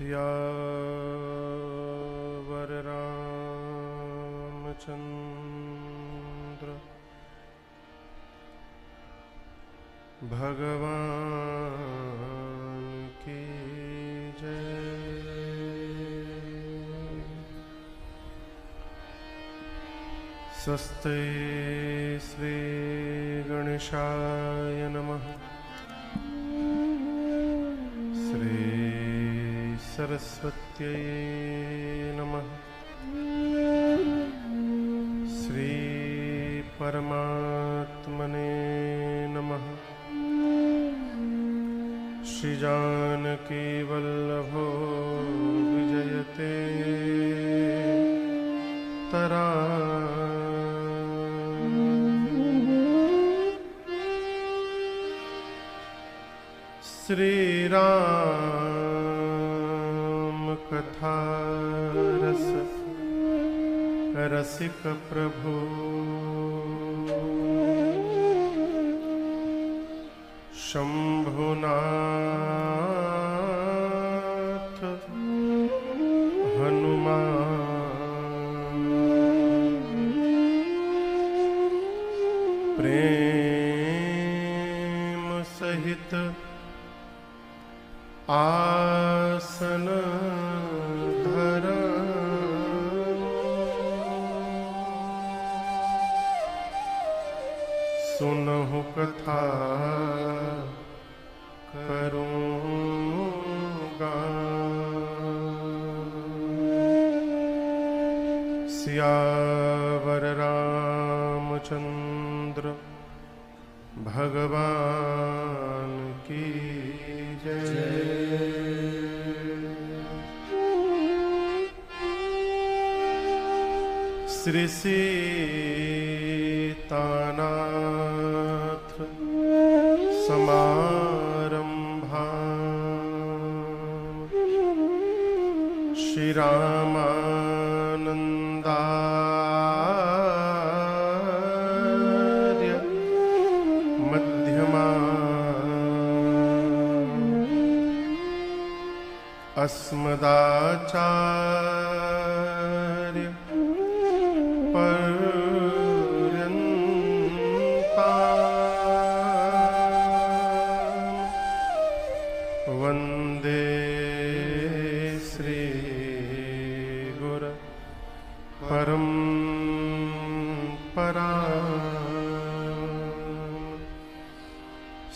सियावर रामचंद्र भगवान की जय। स्वस्ति श्री गणेशाय नमः। श्री सरस्वत्यै नमः। श्री परमात्मने नमः। श्री जानकी वल्लभो विजयते तरा। श्री राम कथा रस रसिक प्रभु। शंभुनाथ हनुमान प्रेम सहित आसन धरा। सुनहु कथा करूँगा। सियावर रामचंद्र भगवान की जय। श्री सीतानाथ समारंभा श्री रामानंदार्य मध्यमा। अस्मदाचार्य पर्यन्ता वंदे श्री गुर परंपरा।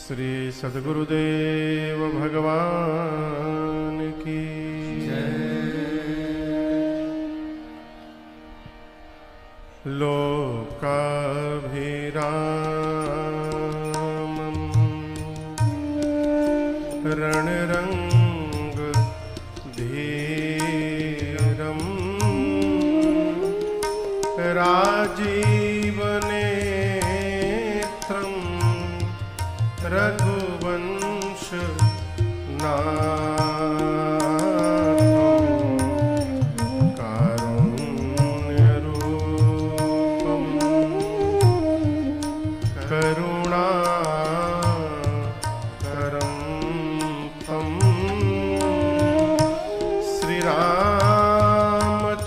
श्री सद्गुरुदेव भगवान की लोकाभिरामं रणरंग धीरं राजीवनेत्रं रघुवंश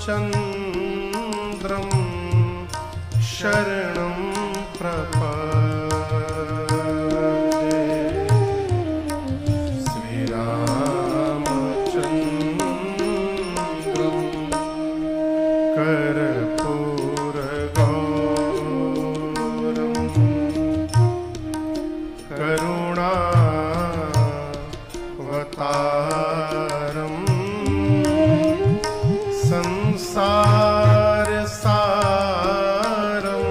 चंद्रम शरणं प्रपद्ये। श्री रामचंद्रं कर्पूरगौरं करुणावतारं संसार सारं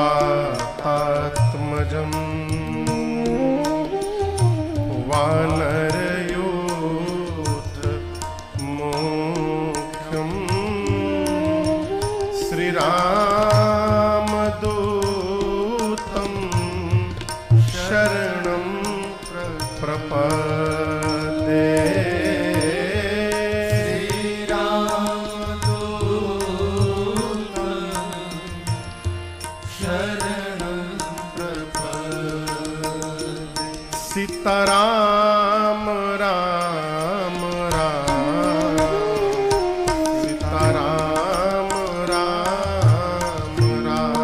वातात्मजम् वानरयूथमुख्यम् श्रीरामदूतं शरणं प्रपद्ये। सीताराम राम राम सीताराम राम राम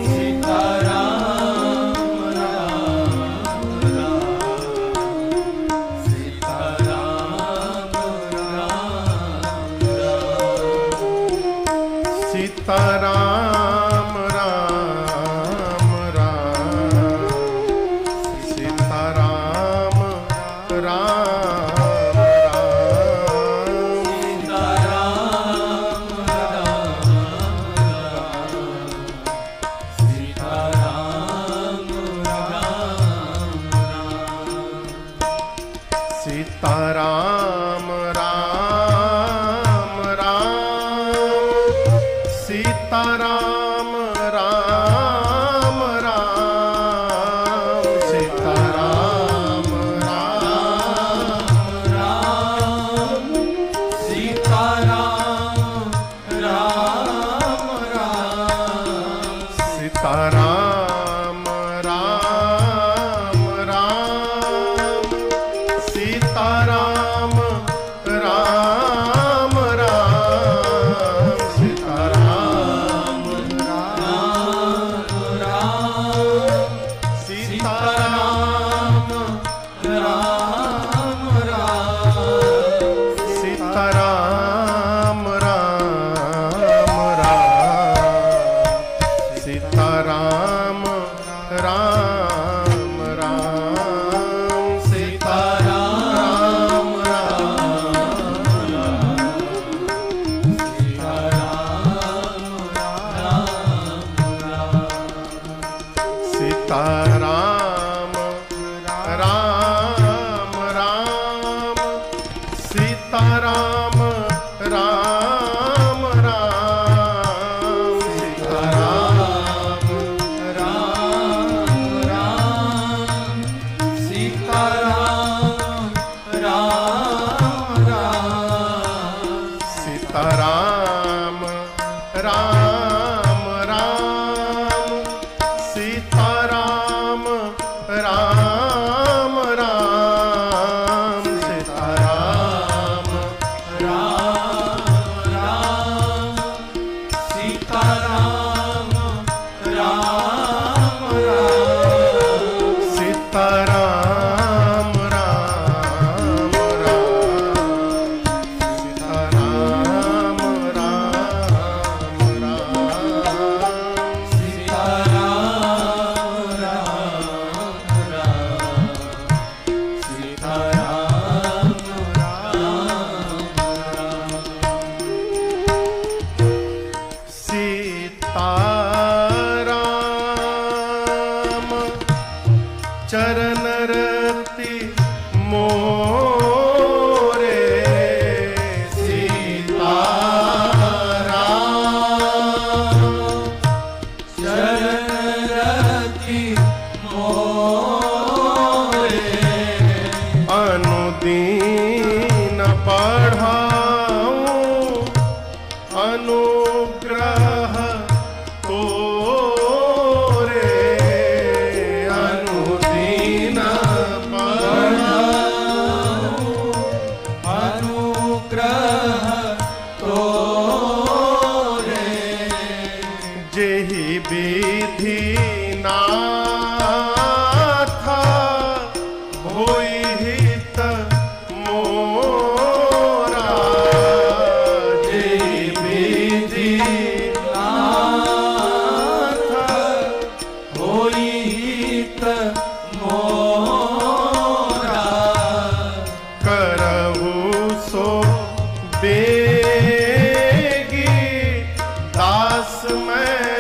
सीताराम राम राम सीताराम राम राम सीताराम सीताराम राम राम सीताराम राम राम सीताराम राम राम सीताराम राम राम सीताराम राम राम सीताराम राम राम सीताराम राम राम सीताराम राम राम सीताराम राम राम सीताराम राम राम सीताराम सीताराम राम राम सीताराम राम राम सीताराम राम राम सीताराम राम राम सीताराम राम राम सीताराम राम राम सीताराम राम राम सीताराम राम राम सीताराम राम राम सीताराम राम राम सीताराम राम राम सीताराम सीताराम चरण रति मोरे सीताराम शरण रति मोरे अनुदीन बढ़ाऊं अनुग्रह तोरे अनुदीन बढ़ाऊं अनुग्रह तोरे जेहि विधि नाथ होई हित मोरा जेहि विधि नाथ होई हित मोरा करहु सो बेगी दास मैं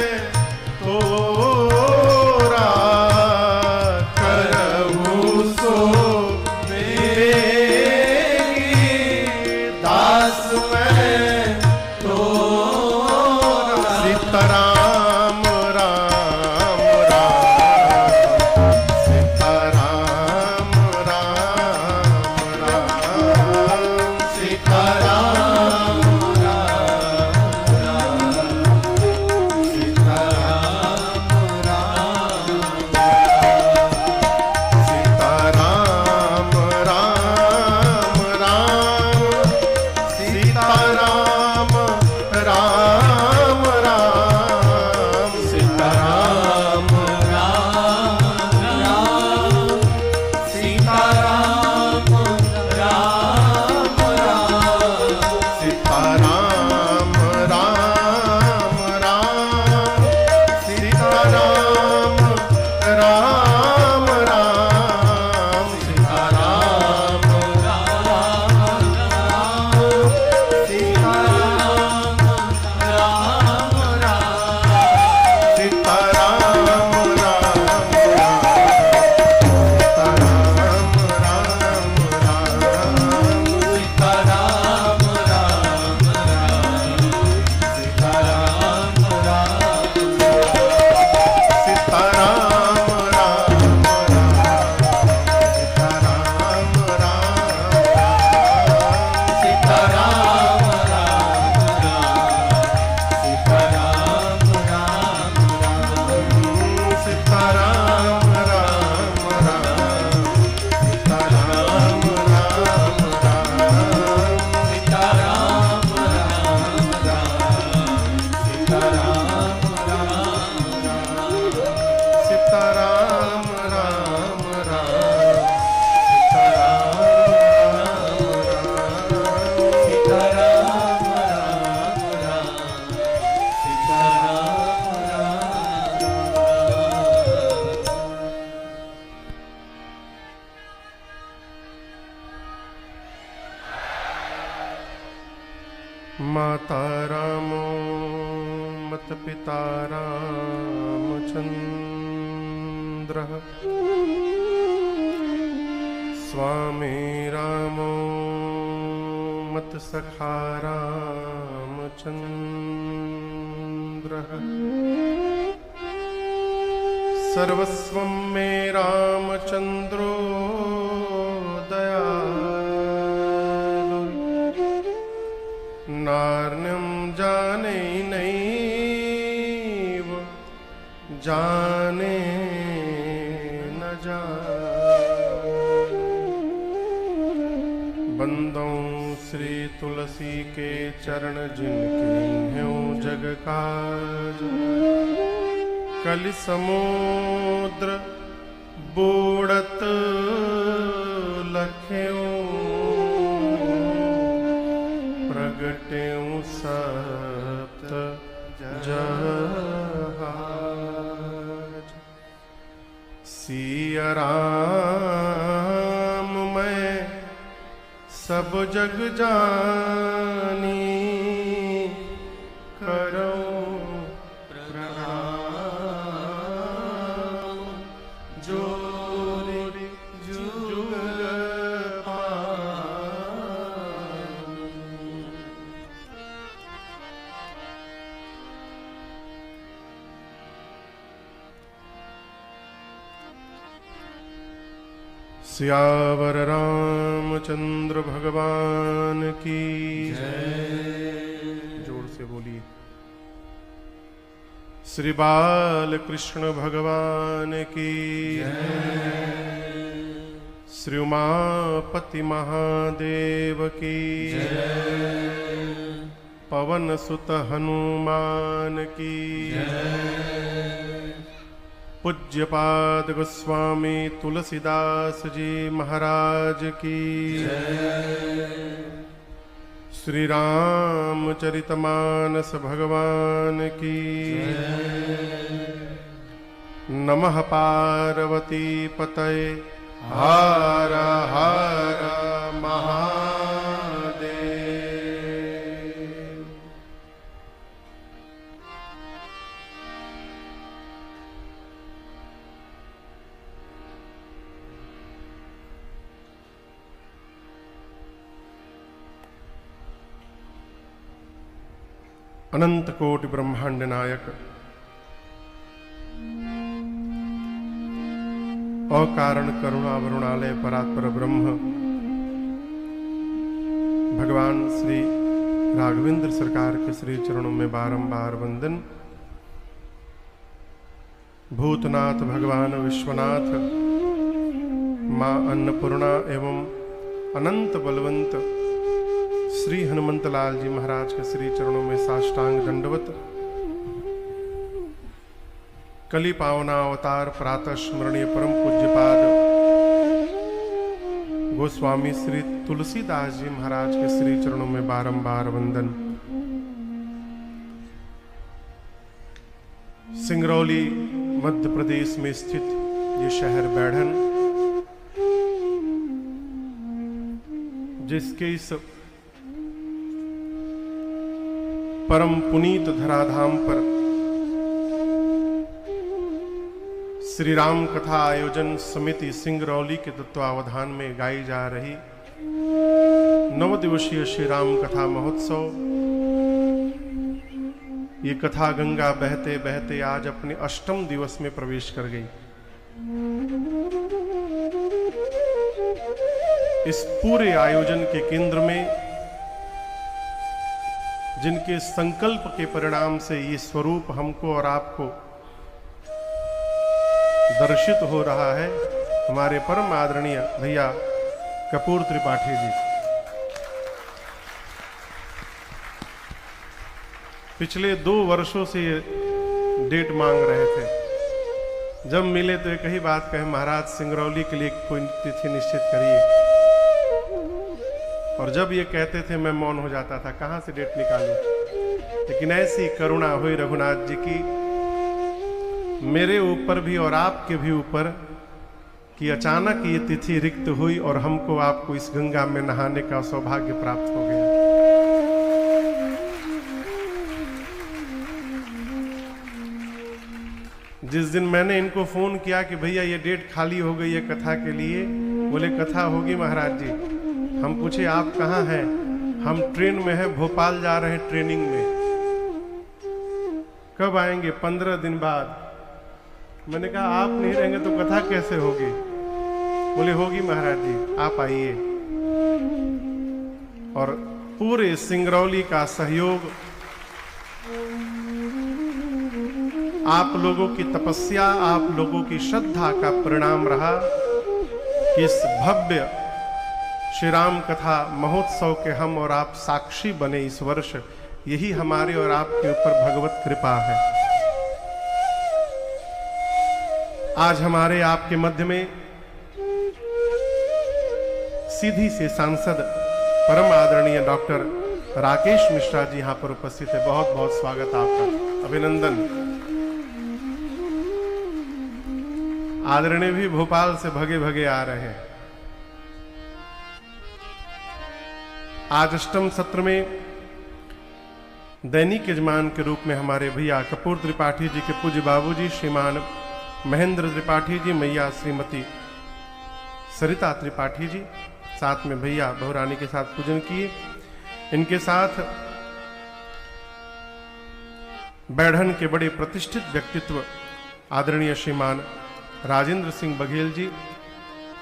रामचन्द्रः स्वामी रामो मत्सखा रामचन्द्रः सर्वस्वं मे रामचन्द्रो दयालु नार्यं जाने नैव जाने न जाने। बंदों श्री तुलसी के चरण जिनके हैं जग काज कलि समुद्र बूढ़त लख्यों प्रगट्यों सप्त जहाज। सिया राम मैं सब जग जानी करो सियावर रामचंद्र भगवान की जय। जोर से बोलिए। श्री बाल कृष्ण भगवान की जय। श्री उमापति महादेव की जय। पवन सुत हनुमान की जय। पूज्यपाद गोस्वामी तुलसीदास जी महाराज की जय। श्री रामचरितमानस भगवान की जय। नमः पार्वती पतये हर हर महादेव। अनंत कोटि ब्रह्मांड नायक अकारण करुणा वरुणालय परात्पर ब्रह्म भगवान श्री राघवेंद्र सरकार के श्री चरणों में बारंबार वंदन। भूतनाथ भगवान विश्वनाथ मां अन्नपूर्णा एवं अनंत बलवंत श्री हनुमंत लाल जी महाराज के श्री चरणों में साष्टांग दंडवत। कली पावना अवतार प्रातः स्मरणीय परम पूज्यपाद गोस्वामी श्री तुलसीदास जी महाराज के श्री चरणों में बारंबार वंदन। सिंगरौली मध्य प्रदेश में स्थित ये शहर बैढ़न, जिसके इस परम पुनीत धराधाम पर श्री राम कथा आयोजन समिति सिंगरौली के तत्वावधान में गाई जा रही 9 दिवसीय श्री राम कथा महोत्सव। ये कथा गंगा बहते बहते आज अपने 8वें दिवस में प्रवेश कर गई। इस पूरे आयोजन के केंद्र में जिनके संकल्प के परिणाम से ये स्वरूप हमको और आपको दर्शित हो रहा है, हमारे परम आदरणीय भैया कपूर त्रिपाठी जी। पिछले 2 वर्षों से ये डेट मांग रहे थे। जब मिले तो एक ही बात कहे, महाराज सिंगरौली के लिए कोई तिथि निश्चित करिए। और जब ये कहते थे मैं मौन हो जाता था, कहां से डेट निकालूं। लेकिन ऐसी करुणा हुई रघुनाथ जी की मेरे ऊपर भी और आपके भी ऊपर कि अचानक ये तिथि रिक्त हुई और हमको आपको इस गंगा में नहाने का सौभाग्य प्राप्त हो गया। जिस दिन मैंने इनको फोन किया कि भैया ये डेट खाली हो गई है कथा के लिए, बोले कथा होगी महाराज जी। हम पूछे आप कहाँ हैं? हम ट्रेन में हैं, भोपाल जा रहे हैं ट्रेनिंग में। कब आएंगे? 15 दिन बाद। मैंने कहा आप नहीं रहेंगे तो कथा कैसे होगी? बोले होगी महाराज जी, आप आइए। और पूरे सिंगरौली का सहयोग, आप लोगों की तपस्या, आप लोगों की श्रद्धा का परिणाम रहा कि इस भव्य श्री राम कथा महोत्सव के हम और आप साक्षी बने इस वर्ष। यही हमारे और आपके ऊपर भगवत कृपा है। आज हमारे आपके मध्य में सीधी से सांसद परम आदरणीय डॉक्टर राकेश मिश्रा जी यहां पर उपस्थित है। बहुत बहुत स्वागत आपका, अभिनंदन। आदरणीय भी भोपाल से भगे भगे आ रहे हैं। आज अष्टम सत्र में दैनिक यजमान के रूप में हमारे भैया कपूर त्रिपाठी जी के पूज्य बाबूजी श्रीमान महेंद्र त्रिपाठी जी, मैया श्रीमती सरिता त्रिपाठी जी, साथ में भैया बहुरानी के साथ पूजन किए। इनके साथ बैढ़न के बड़े प्रतिष्ठित व्यक्तित्व आदरणीय श्रीमान राजेंद्र सिंह बघेल जी,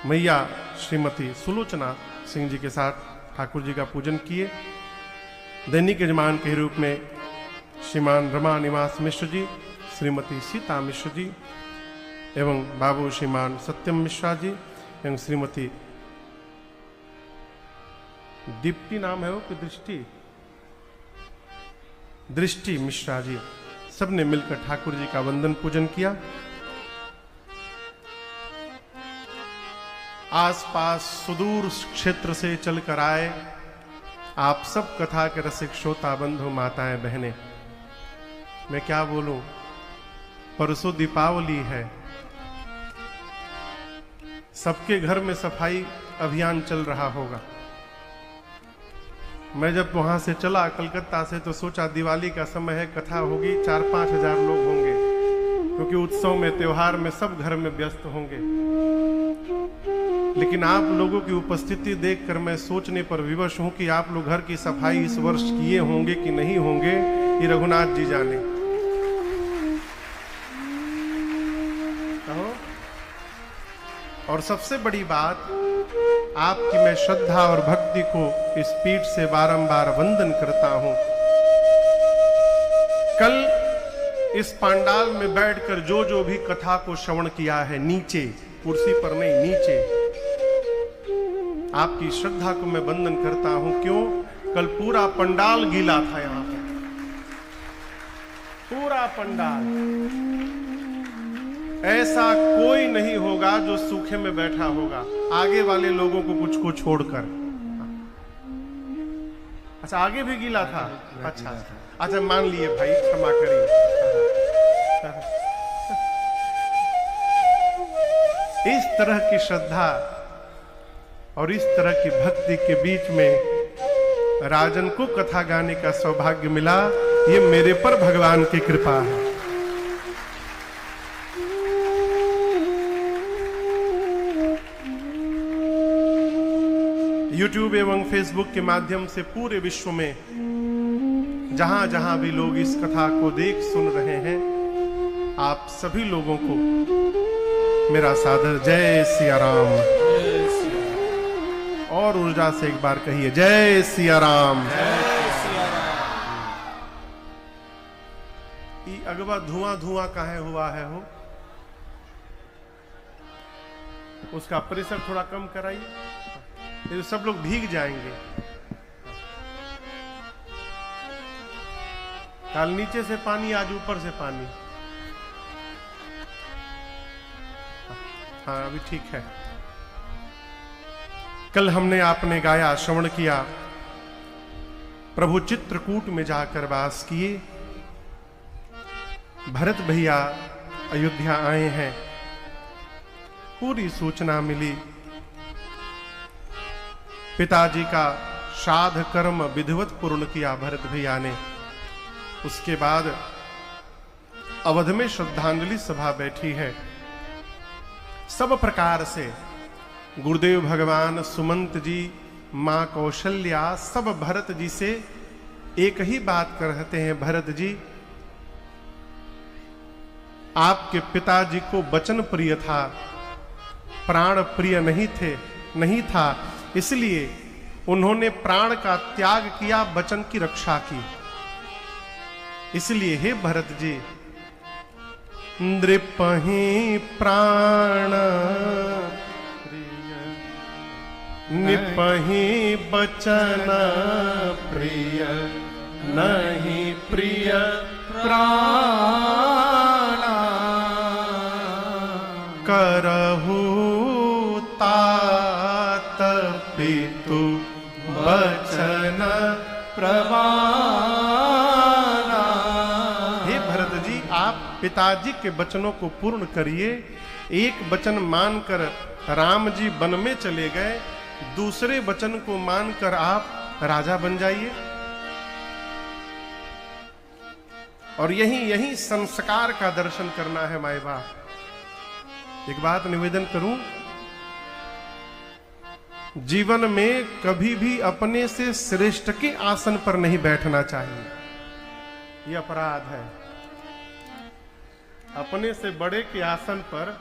मैया श्रीमती सुलोचना सिंह जी के साथ ठाकुर जी का पूजन किए। दैनिक यजमान के रूप में श्रीमान रमा निवास मिश्र जी, श्रीमती सीता मिश्र जी एवं बाबू श्रीमान सत्यम मिश्रा जी एवं श्रीमती दीप्ति नाम है वो कि दृष्टि मिश्रा जी, सबने मिलकर ठाकुर जी का वंदन पूजन किया। आसपास सुदूर क्षेत्र से चलकर आए आप सब कथा के रसिक श्रोता बंधु माताएं बहनें, मैं क्या बोलूं, परसों दीपावली है। सबके घर में सफाई अभियान चल रहा होगा। मैं जब वहां से चला कलकत्ता से तो सोचा दिवाली का समय है, कथा होगी, 4-5 हजार लोग होंगे, क्योंकि उत्सव में त्योहार में सब घर में व्यस्त होंगे। लेकिन आप लोगों की उपस्थिति देखकर मैं सोचने पर विवश हूं कि आप लोग घर की सफाई इस वर्ष किए होंगे कि नहीं होंगे, ये रघुनाथ जी जाने। कहो। और सबसे बड़ी बात, आपकी मैं श्रद्धा और भक्ति को इस पीठ से बारंबार वंदन करता हूं। कल इस पंडाल में बैठकर जो जो भी कथा को श्रवण किया है, नीचे, कुर्सी पर नहीं, नीचे, आपकी श्रद्धा को मैं वंदन करता हूं। क्यों? कल पूरा पंडाल गीला था, यहां पर पूरा पंडाल। ऐसा कोई नहीं होगा जो सूखे में बैठा होगा, आगे वाले लोगों को कुछ को छोड़कर। अच्छा, आगे भी गीला था? अच्छा अच्छा, मान लिए भाई, क्षमा करिए। इस तरह की श्रद्धा और इस तरह की भक्ति के बीच में राजन को कथा गाने का सौभाग्य मिला। ये मेरे पर भगवान की कृपा है। YouTube एवं Facebook के माध्यम से पूरे विश्व में जहां जहां भी लोग इस कथा को देख सुन रहे हैं, आप सभी लोगों को मेरा सादर जय सिया राम। और ऊर्जा से एक बार कहिए जय सिया राम। ये अगवा धुआं धुआं काहे हुआ है हो, उसका परिसर थोड़ा कम कराइए, तो सब लोग भीग जाएंगे। कल नीचे से पानी, आज ऊपर से पानी। हाँ, अभी ठीक है। कल हमने आपने गाया, श्रवण किया, प्रभु चित्रकूट में जाकर वास किए। भरत भैया अयोध्या आए हैं, पूरी सूचना मिली। पिताजी का श्राद्ध कर्म विधिवत पूर्ण किया भरत भैया ने। उसके बाद अवध में श्रद्धांजलि सभा बैठी है। सब प्रकार से गुरुदेव भगवान, सुमंत जी, मां कौशल्या, सब भरत जी से एक ही बात कहते हैं, भरत जी आपके पिताजी को वचन प्रिय था, प्राण प्रिय नहीं था, इसलिए उन्होंने प्राण का त्याग किया, वचन की रक्षा की। इसलिए हे भरत जी, नृपहि प्राण प्रिय, निपहि वचन प्रिय, नहीं प्रिय प्राण, करहु तात पितु वचन प्रमाण। हे भरत जी, आप पिताजी के वचनों को पूर्ण करिए। एक वचन मानकर राम जी वन में चले गए, दूसरे वचन को मानकर आप राजा बन जाइए। और यही संस्कार का दर्शन करना है माए बाप। एक बात निवेदन करूं, जीवन में कभी भी अपने से श्रेष्ठ के आसन पर नहीं बैठना चाहिए, यह अपराध है। अपने से बड़े के आसन पर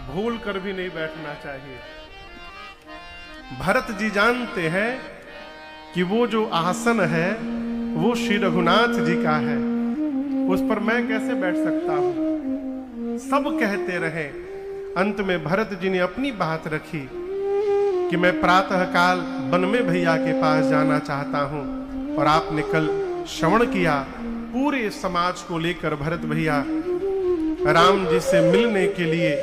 भूल कर भी नहीं बैठना चाहिए। भरत जी जानते हैं कि वो जो आसन है वो श्री रघुनाथ जी का है, उस पर मैं कैसे बैठ सकता हूं। सब कहते रहे, अंत में भरत जी ने अपनी बात रखी कि मैं प्रातः काल वन में भैया के पास जाना चाहता हूं। और आपने कल श्रवण किया, पूरे समाज को लेकर भरत भैया राम जी से मिलने के लिए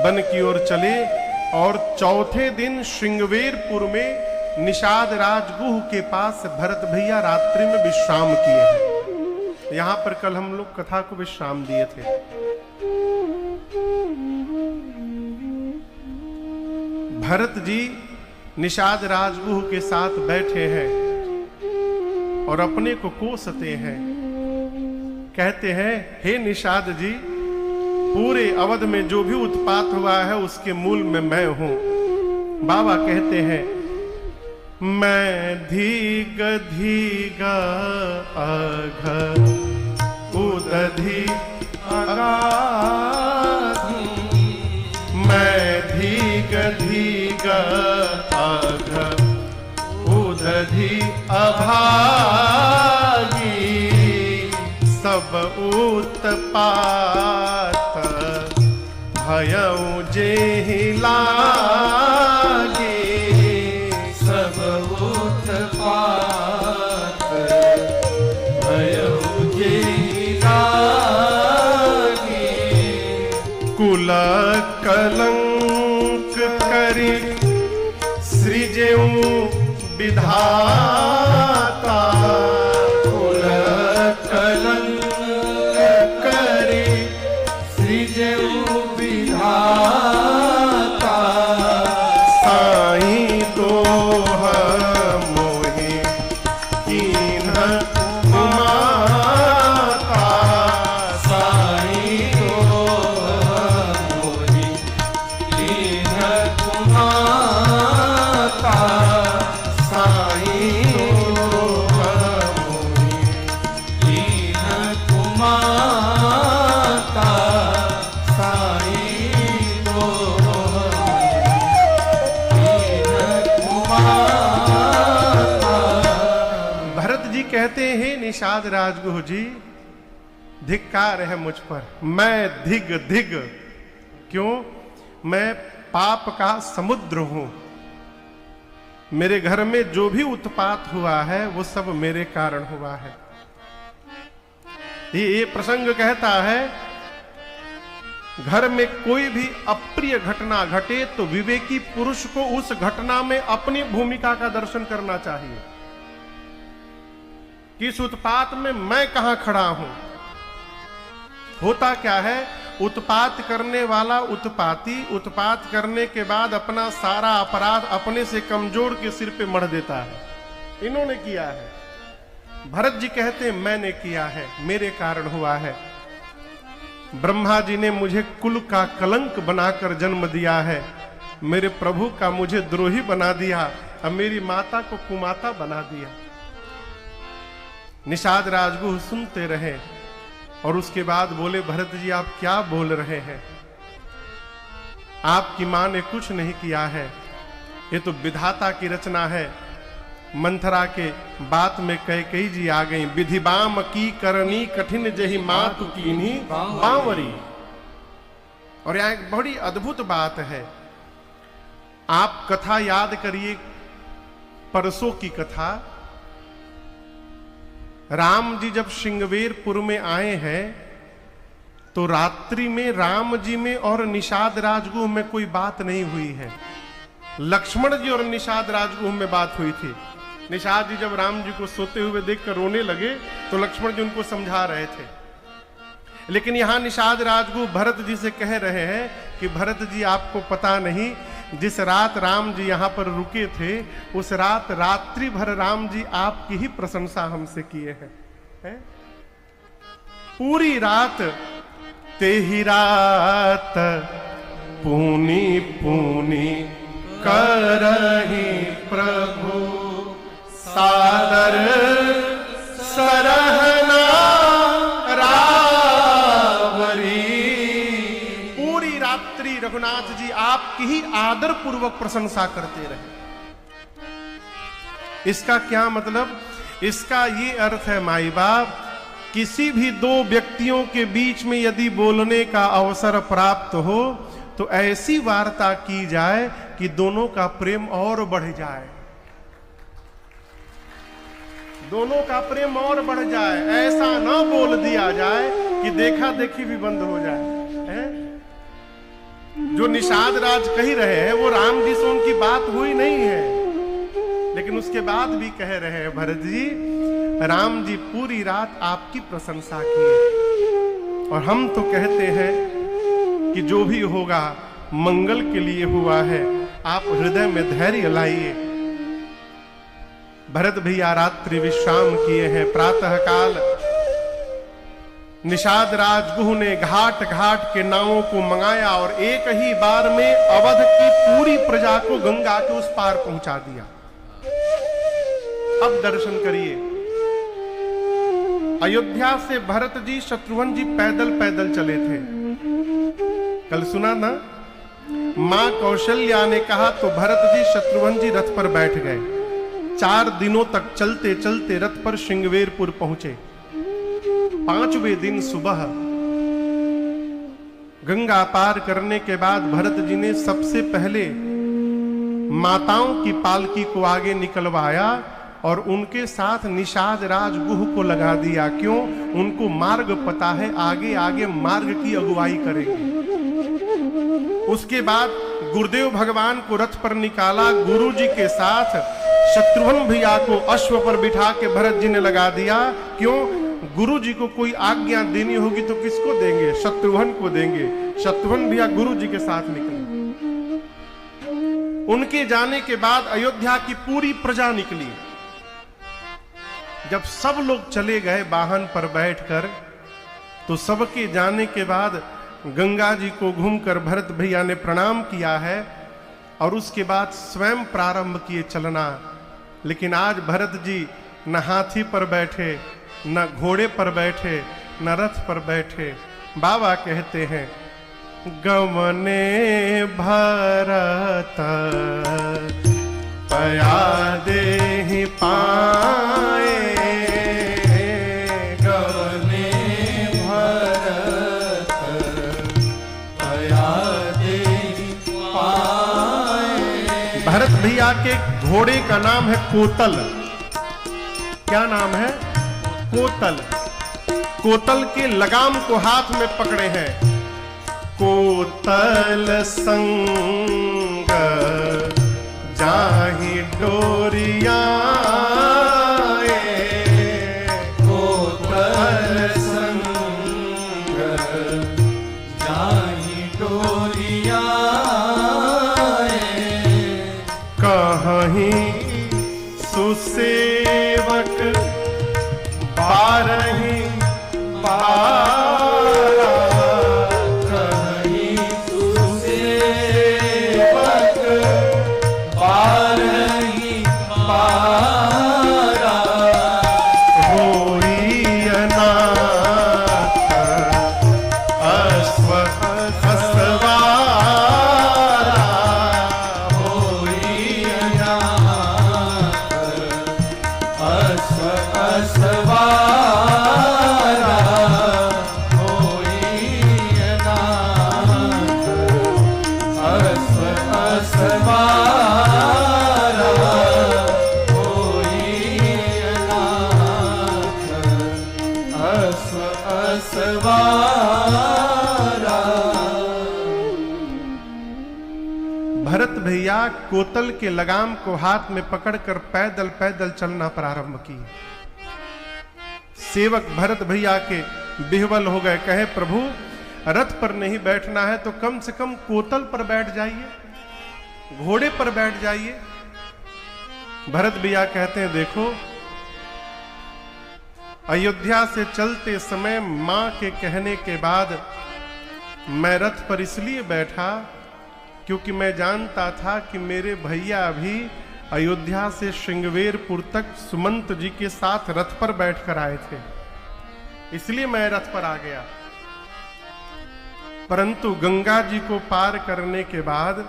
वन की ओर चले। और चौथे दिन श्रृंगवेरपुर में निषाद राजगुह के पास भरत भैया रात्रि में विश्राम किए हैं। यहां पर कल हम लोग कथा को विश्राम दिए थे। भरत जी निषाद राजगुह के साथ बैठे हैं और अपने को कोसते हैं। कहते हैं, हे निषाद जी, पूरे अवध में जो भी उत्पात हुआ है उसके मूल में मैं हूं। बाबा कहते हैं, मैं धीग धीग अघ उदधि अगाधि, मैं धीग धीग अघ उदधि अभागी, सब उत्पात भयउ जेहि लागे, सब उत्पात भयउ जेहि लागे, कुल कलंक करि सृजेउ विधाता, कुल कलंक करि सृजेउ विधाता, साईं दोह मोहि कीन्ह माता, साईं दोह मोहि कीन्ह माता, साईं दोह मोहि कीन्ह माता, साईं दोह कीन्ह माता। भरत जी कहते हैं, निषाद राजगुह जी, धिक्कार है मुझ पर, मैं धिग धिग। क्यों? मैं पाप का समुद्र हूं। मेरे घर में जो भी उत्पात हुआ है वो सब मेरे कारण हुआ है। ये प्रसंग कहता है, घर में कोई भी अप्रिय घटना घटे तो विवेकी पुरुष को उस घटना में अपनी भूमिका का दर्शन करना चाहिए कि इस उत्पात में मैं कहां खड़ा हूं। होता क्या है, उत्पात करने वाला उत्पाती उत्पात करने के बाद अपना सारा अपराध अपने से कमजोर के सिर पे मढ़ देता है। इन्होंने किया है। भरत जी कहते हैं, मैंने किया है, मेरे कारण हुआ है। ब्रह्मा जी ने मुझे कुल का कलंक बनाकर जन्म दिया है, मेरे प्रभु का मुझे द्रोही बना दिया और मेरी माता को कुमाता बना दिया। निषाद राजगुह सुनते रहे और उसके बाद बोले, भरत जी आप क्या बोल रहे हैं? आपकी मां ने कुछ नहीं किया है, ये तो विधाता की रचना है। मंथरा के बात में कैकेयी जी आ गई, विधि बाम की करनी कठिन जही मातु कीन्ही बांवरी। और यहां एक बड़ी अद्भुत बात है, आप कथा याद करिए, परसों की कथा। राम जी जब श्रृंगवेरपुर में आए हैं तो रात्रि में राम जी में और निषाद राजगुह में कोई बात नहीं हुई है। लक्ष्मण जी और निषाद राजगुह में बात हुई थी। निषाद जी जब राम जी को सोते हुए देखकर रोने लगे तो लक्ष्मण जी उनको समझा रहे थे। लेकिन यहां निषाद राजगुह भरत जी से कह रहे हैं कि भरत जी आपको पता नहीं, जिस रात राम जी यहां पर रुके थे उस रात रात्रि भर राम जी आपकी ही प्रशंसा हमसे किए हैं। पूरी रात तेही रात पूनी पूनी करहि प्रभु सादर सरहना रावरी। पूरी रात्रि रघुनाथ जी आपकी ही आदर पूर्वक प्रशंसा करते रहे। इसका क्या मतलब? इसका ये अर्थ है माई बाप, किसी भी दो व्यक्तियों के बीच में यदि बोलने का अवसर प्राप्त हो तो ऐसी वार्ता की जाए कि दोनों का प्रेम और बढ़ जाए, दोनों का प्रेम और बढ़ जाए। ऐसा ना बोल दिया जाए कि देखा देखी भी बंद हो जाए, है? जो निषाद राज कह रहे हैं वो राम जी से उनकी बात हुई नहीं है, लेकिन उसके बाद भी कह रहे हैं, भरत जी राम जी पूरी रात आपकी प्रशंसा किए। और हम तो कहते हैं कि जो भी होगा मंगल के लिए हुआ है, आप हृदय में धैर्य लाइए। भरत भैया रात्रि विश्राम किए हैं। प्रातः काल निषाद राजगुह ने घाट घाट के नावों को मंगाया और एक ही बार में अवध की पूरी प्रजा को गंगा के उस पार पहुंचा दिया। अब दर्शन करिए, अयोध्या से भरत जी शत्रुघ्न जी पैदल पैदल चले थे। कल सुना ना, मां कौशल्या ने कहा तो भरत जी शत्रुघ्न जी रथ पर बैठ गए। 4 दिनों तक चलते चलते रथ पर श्रृंगवेरपुर पहुंचे। 5वें दिन सुबह गंगा पार करने के बाद भरत जी ने सबसे पहले माताओं की पालकी को आगे निकलवाया और उनके साथ निषाद राजगुह को लगा दिया। क्यों? उनको मार्ग पता है, आगे आगे मार्ग की अगुवाई करेंगे। उसके बाद गुरुदेव भगवान को रथ पर निकाला, गुरु जी के साथ शत्रुघ्न भैया को अश्व पर बिठा के भरत जी ने लगा दिया। क्यों? गुरु जी को कोई आज्ञा देनी होगी तो किसको देंगे? शत्रुघ्न को देंगे। शत्रुघ्न भैया गुरु जी के साथ निकले। उनके जाने के बाद अयोध्या की पूरी प्रजा निकली। जब सब लोग चले गए वाहन पर बैठकर, तो सबके जाने के बाद गंगा जी को घूमकर भरत भैया ने प्रणाम किया है और उसके बाद स्वयं प्रारंभ किए चलना। लेकिन आज भरत जी न हाथी पर बैठे, न घोड़े पर बैठे, न रथ पर बैठे। बाबा कहते हैं, गमने भरत पया देहि पाए, गमने भरत पया देहि पाए। भरत भैया के घोड़े का नाम है कोतल। क्या नाम है? कोतल। कोतल के लगाम को हाथ में पकड़े हैं। कोतल संग जाहि डोरिया, कोतल संग जाहि डोरिया, कहीं सुसेवक बारही बारा, असवारा होई अनाथ असवारा होई अनाथ असवारा होई अनाथ असवारा। भरत भैया कोतल के लगाम को हाथ में पकड़कर पैदल पैदल चलना प्रारंभ किए। सेवक भरत भैया के बिहवल हो गए, कहे प्रभु रथ पर नहीं बैठना है तो कम से कम कोतल पर बैठ जाइए, घोड़े पर बैठ जाइए। भरत भैया कहते हैं देखो, अयोध्या से चलते समय मां के कहने के बाद मैं रथ पर इसलिए बैठा क्योंकि मैं जानता था कि मेरे भैया अभी अयोध्या से श्रृंगवेरपुर तक सुमंत जी के साथ रथ पर बैठकर आए थे, इसलिए मैं रथ पर आ गया। परंतु गंगा जी को पार करने के बाद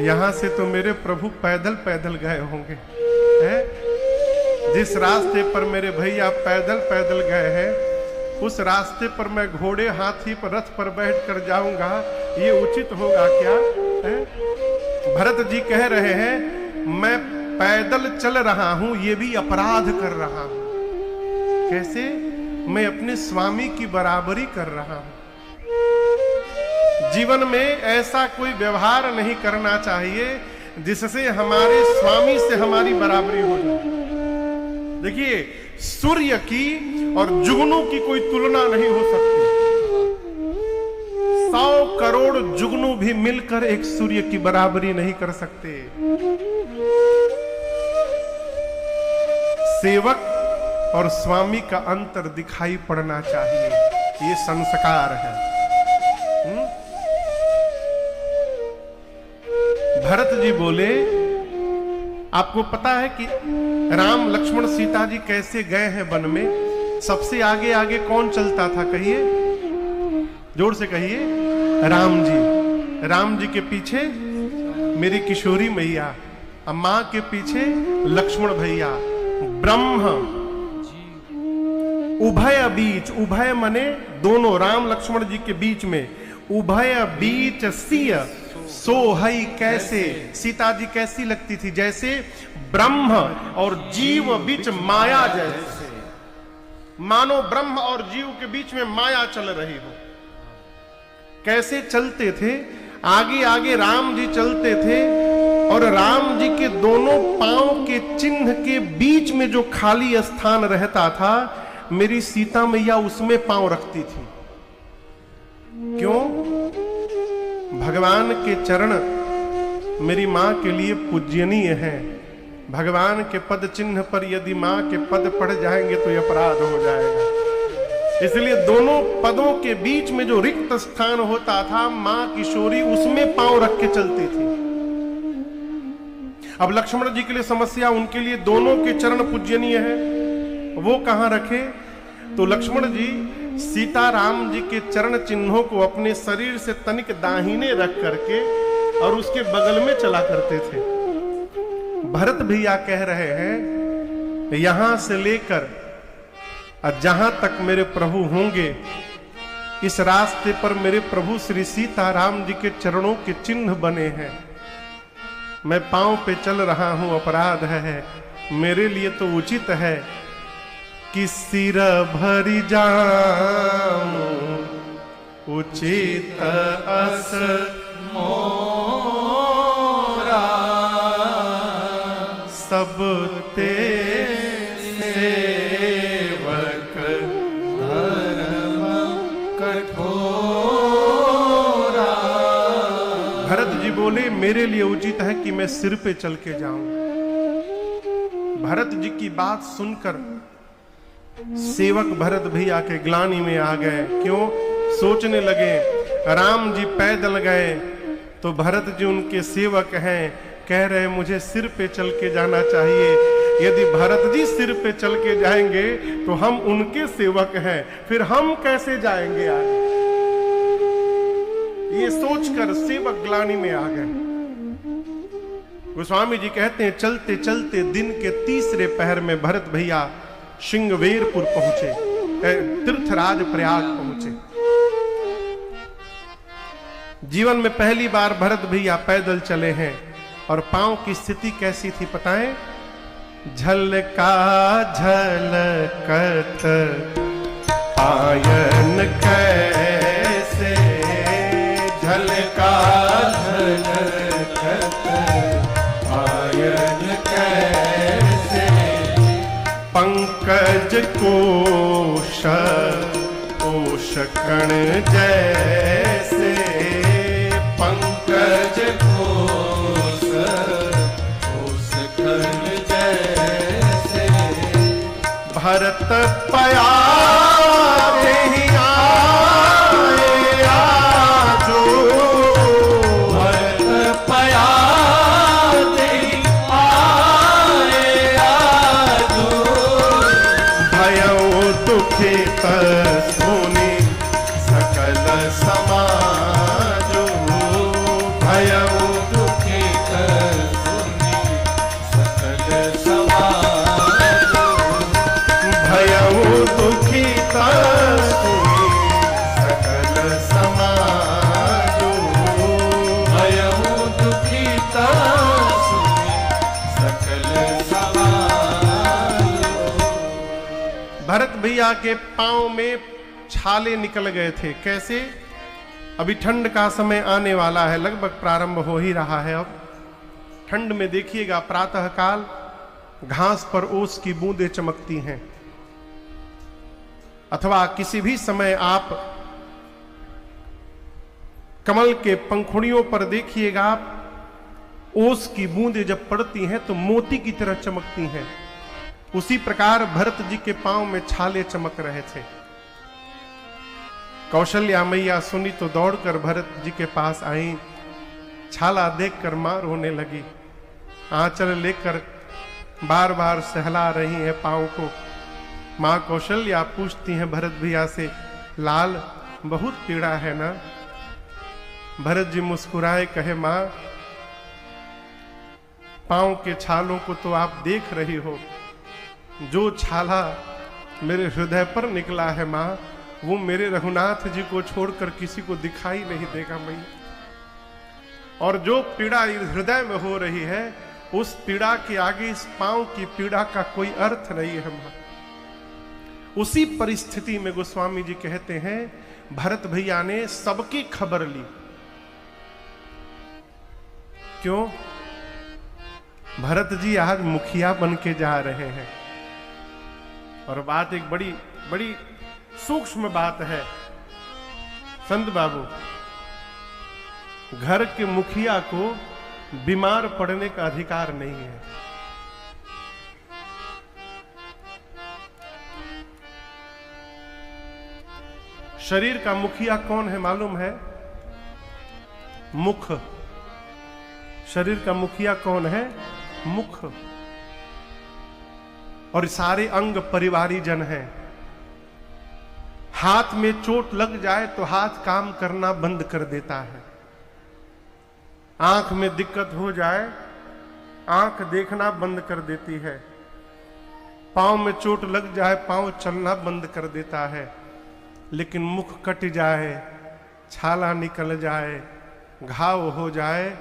यहां से तो मेरे प्रभु पैदल पैदल गए होंगे, है? जिस रास्ते पर मेरे भैया पैदल पैदल गए हैं उस रास्ते पर मैं घोड़े हाथी पर रथ पर बैठकर जाऊंगा, ये उचित होगा क्या? है? भरत जी कह रहे हैं मैं पैदल चल रहा हूं, ये भी अपराध कर रहा हूं। कैसे? मैं अपने स्वामी की बराबरी कर रहा हूं। जीवन में ऐसा कोई व्यवहार नहीं करना चाहिए जिससे हमारे स्वामी से हमारी बराबरी हो जाए। देखिए, सूर्य की और जुगनू की कोई तुलना नहीं हो सकती। 100 करोड़ जुगनू भी मिलकर एक सूर्य की बराबरी नहीं कर सकते। सेवक और स्वामी का अंतर दिखाई पड़ना चाहिए, ये संस्कार है। भरत जी बोले आपको पता है कि राम लक्ष्मण सीता जी कैसे गए हैं वन में? सबसे आगे आगे कौन चलता था? कहिए, जोर से कहिए। राम जी। राम जी के पीछे मेरी किशोरी मैया, मां के पीछे लक्ष्मण भैया। ब्रह्म उभय बीच, उभय मने दोनों, राम लक्ष्मण जी के बीच में। उभय बीच सिय सो हई कैसे, सीता जी कैसी लगती थी? जैसे ब्रह्म और जीव बीच माया जैसे, मानो ब्रह्म और जीव के बीच में माया चल रही हो। कैसे चलते थे? आगे आगे राम जी चलते थे और राम जी के दोनों पांव के चिन्ह के बीच में जो खाली स्थान रहता था, मेरी सीता मैया उसमें पांव रखती थी। क्यों? भगवान के चरण मेरी मां के लिए पूजनीय हैं। भगवान के पद चिन्ह पर यदि मां के पद पड़ जाएंगे तो यह अपराध हो जाएगा। इसलिए दोनों पदों के बीच में जो रिक्त स्थान होता था, मां किशोरी उसमें पांव रख के चलती थी। अब लक्ष्मण जी के लिए समस्या, उनके लिए दोनों के चरण पूजनीय है, वो कहां रखे? तो लक्ष्मण जी सीता राम जी के चरण चिन्हों को अपने शरीर से तनिक दाहिने रख करके और उसके बगल में चला करते थे। भरत भैया कह रहे हैं यहां से लेकर जहां तक मेरे प्रभु होंगे, इस रास्ते पर मेरे प्रभु श्री सीता राम जी के चरणों के चिन्ह बने हैं। मैं पांव पे चल रहा हूं, अपराध है। मेरे लिए तो उचित है कि सिर भरी जाऊं, उचित अस मोरा, सब ते सेवक धर्म कठोरा। भरत जी बोले मेरे लिए उचित है कि मैं सिर पे चल के जाऊं। भरत जी की बात सुनकर सेवक भरत भैया के ग्लानि में आ गए। क्यों? सोचने लगे राम जी पैदल गए तो भरत जी उनके सेवक हैं, कह रहे मुझे सिर पे चल के जाना चाहिए। यदि भरत जी सिर पे चल के जाएंगे तो हम उनके सेवक हैं, फिर हम कैसे जाएंगे आगे? ये सोचकर सेवक ग्लानि में आ गए। गोस्वामी जी कहते हैं चलते चलते दिन के तीसरे पहर में भरत भैया श्रृंगवेरपुर पहुंचे, तीर्थराज प्रयाग पहुंचे। जीवन में पहली बार भरत भैया पैदल चले हैं और पांव की स्थिति कैसी थी पता है? झलका झलकत पायन कैसे, झलका झलकत पायन कैसे, पंकज कोश कोश कण जैसे, पंकज कोश कोश कण जैसे, भरत पया ही आए आजो, भरत पया आए आजो, भयउ दुखित सुनि सकल समाजो, भयउ दुखित सुनि सकल समाजो, भयउ दुखित सुनि सकल समाजो, भयउ दुखित सुनि सकल समाजो। भरत भैया के पांव में छाले निकल गए थे। कैसे? अभी ठंड का समय आने वाला है, लगभग प्रारंभ हो ही रहा है। अब ठंड में देखिएगा प्रातः काल घास पर ओस की बूंदें चमकती हैं, अथवा किसी भी समय आप कमल के पंखुड़ियों पर देखिएगा, आप ओस की बूंदें जब पड़ती हैं तो मोती की तरह चमकती हैं। उसी प्रकार भरत जी के पांव में छाले चमक रहे थे। कौशल्या मैया सुनी तो दौड़कर भरत जी के पास आई। छाला देखकर मां रोने लगी, आंचल लेकर बार बार सहला रही है पांव को। मां कौशल्या पूछती हैं भरत भैया से, लाल बहुत पीड़ा है ना? भरत जी मुस्कुराए, कहे मां पांव के छालों को तो आप देख रही हो, जो छाला मेरे हृदय पर निकला है मां, वो मेरे रघुनाथ जी को छोड़कर किसी को दिखाई नहीं देगा मैया। और जो पीड़ा इस हृदय में हो रही है, उस पीड़ा के आगे इस पांव की पीड़ा का कोई अर्थ नहीं है मां। उसी परिस्थिति में गोस्वामी जी कहते हैं भरत भैया ने सबकी खबर ली। क्यों? भरत जी आज मुखिया बन के जा रहे हैं। और बात एक बड़ी बड़ी सूक्ष्म बात है संत बाबू, घर के मुखिया को बीमार पड़ने का अधिकार नहीं है। शरीर का मुखिया कौन है मालूम है? मुख। शरीर का मुखिया कौन है? मुख। और सारे अंग परिवारी जन हैं। हाथ में चोट लग जाए तो हाथ काम करना बंद कर देता है। आंख में दिक्कत हो जाए, आंख देखना बंद कर देती है। पांव में चोट लग जाए, पांव चलना बंद कर देता है। लेकिन मुख कट जाए, छाला निकल जाए, घाव हो जाए,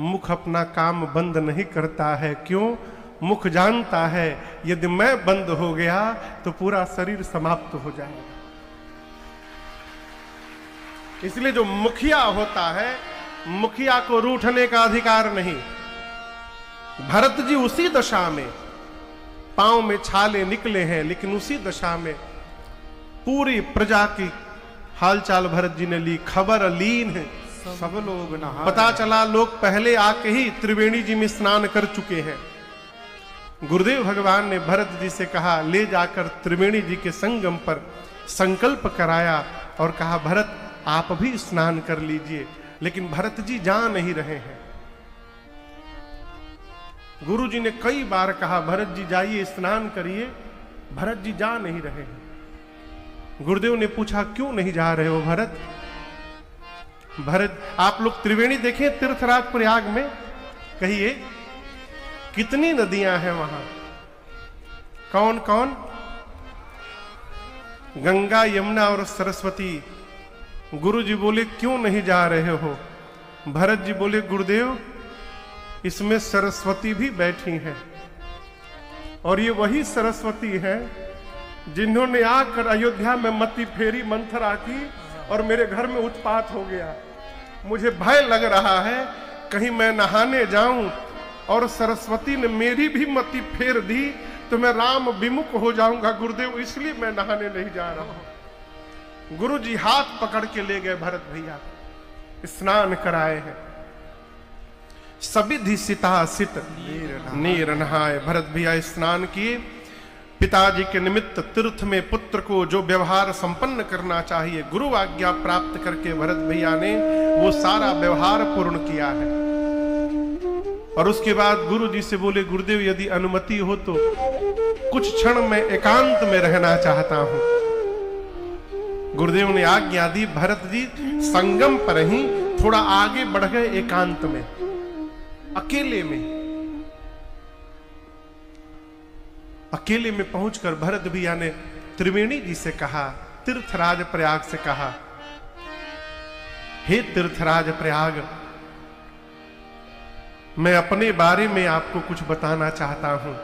मुख अपना काम बंद नहीं करता है। क्यों? मुख जानता है यदि मैं बंद हो गया तो पूरा शरीर समाप्त हो जाएगा। इसलिए जो मुखिया होता है, मुखिया को रूठने का अधिकार नहीं। भरत जी उसी दशा में, पांव में छाले निकले हैं, लेकिन उसी दशा में पूरी प्रजा की हालचाल भरत जी ने ली। खबर लीन है, सब लोग नहा। पता चला लोग पहले आके ही त्रिवेणी जी में स्नान कर चुके हैं। गुरुदेव भगवान ने भरत जी से कहा, ले जाकर त्रिवेणी जी के संगम पर संकल्प कराया और कहा भरत आप भी स्नान कर लीजिए। लेकिन भरत जी जा नहीं रहे हैं। गुरु जी ने कई बार कहा भरत जी जाइए स्नान करिए, भरत जी जा नहीं रहे हैं। गुरुदेव ने पूछा क्यों नहीं जा रहे हो भरत? भरत, आप लोग त्रिवेणी देखें तीर्थराज प्रयाग में, कहिए कितनी नदियां हैं वहां? कौन कौन? गंगा, यमुना और सरस्वती। गुरु जी बोले क्यों नहीं जा रहे हो? भरत जी बोले गुरुदेव इसमें सरस्वती भी बैठी है, और ये वही सरस्वती है जिन्होंने आकर अयोध्या में मती फेरी मंथरा की और मेरे घर में उत्पात हो गया। मुझे भय लग रहा है कहीं मैं नहाने जाऊं और सरस्वती ने मेरी भी मति फेर दी तो मैं राम विमुख हो जाऊंगा गुरुदेव, इसलिए मैं नहाने नहीं जा रहा हूं। गुरु जी हाथ पकड़ के ले गए भरत भैया, स्नान कराए हैं। सबिधि सिता सित नीर नहाए। भरत भैया स्नान किए। पिताजी के निमित्त तीर्थ में पुत्र को जो व्यवहार संपन्न करना चाहिए गुरु आज्ञा प्राप्त करके भरत भैया ने वो सारा व्यवहार पूर्ण किया है। और उसके बाद गुरु जी से बोले गुरुदेव यदि अनुमति हो तो कुछ क्षण मैं एकांत में रहना चाहता हूं। गुरुदेव ने आज्ञा दी। भरत जी संगम पर ही थोड़ा आगे बढ़ गए एकांत में, अकेले में। अकेले में पहुंचकर भरत भैया ने त्रिवेणी जी से कहा, तीर्थराज प्रयाग से कहा, हे तीर्थराज प्रयाग, मैं अपने बारे में आपको कुछ बताना चाहता हूं।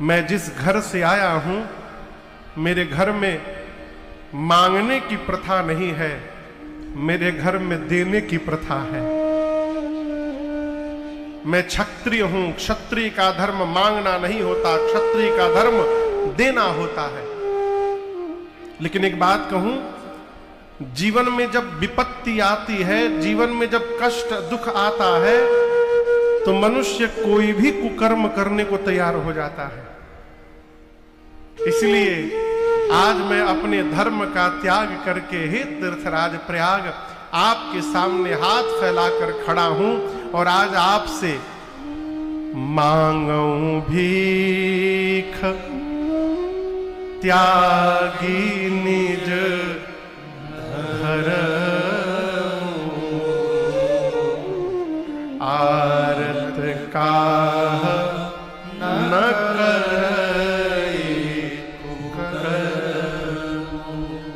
मैं जिस घर से आया हूं मेरे घर में मांगने की प्रथा नहीं है, मेरे घर में देने की प्रथा है। मैं क्षत्रिय हूं, क्षत्रिय का धर्म मांगना नहीं होता, क्षत्रिय का धर्म देना होता है। लेकिन एक बात कहूं, जीवन में जब विपत्ति आती है, जीवन में जब कष्ट दुख आता है तो मनुष्य कोई भी कुकर्म करने को तैयार हो जाता है। इसलिए आज मैं अपने धर्म का त्याग करके हे तीर्थराज प्रयाग आपके सामने हाथ फैलाकर खड़ा हूं और आज आपसे मांगूं भीख त्यागी निज धर्म आरत काह न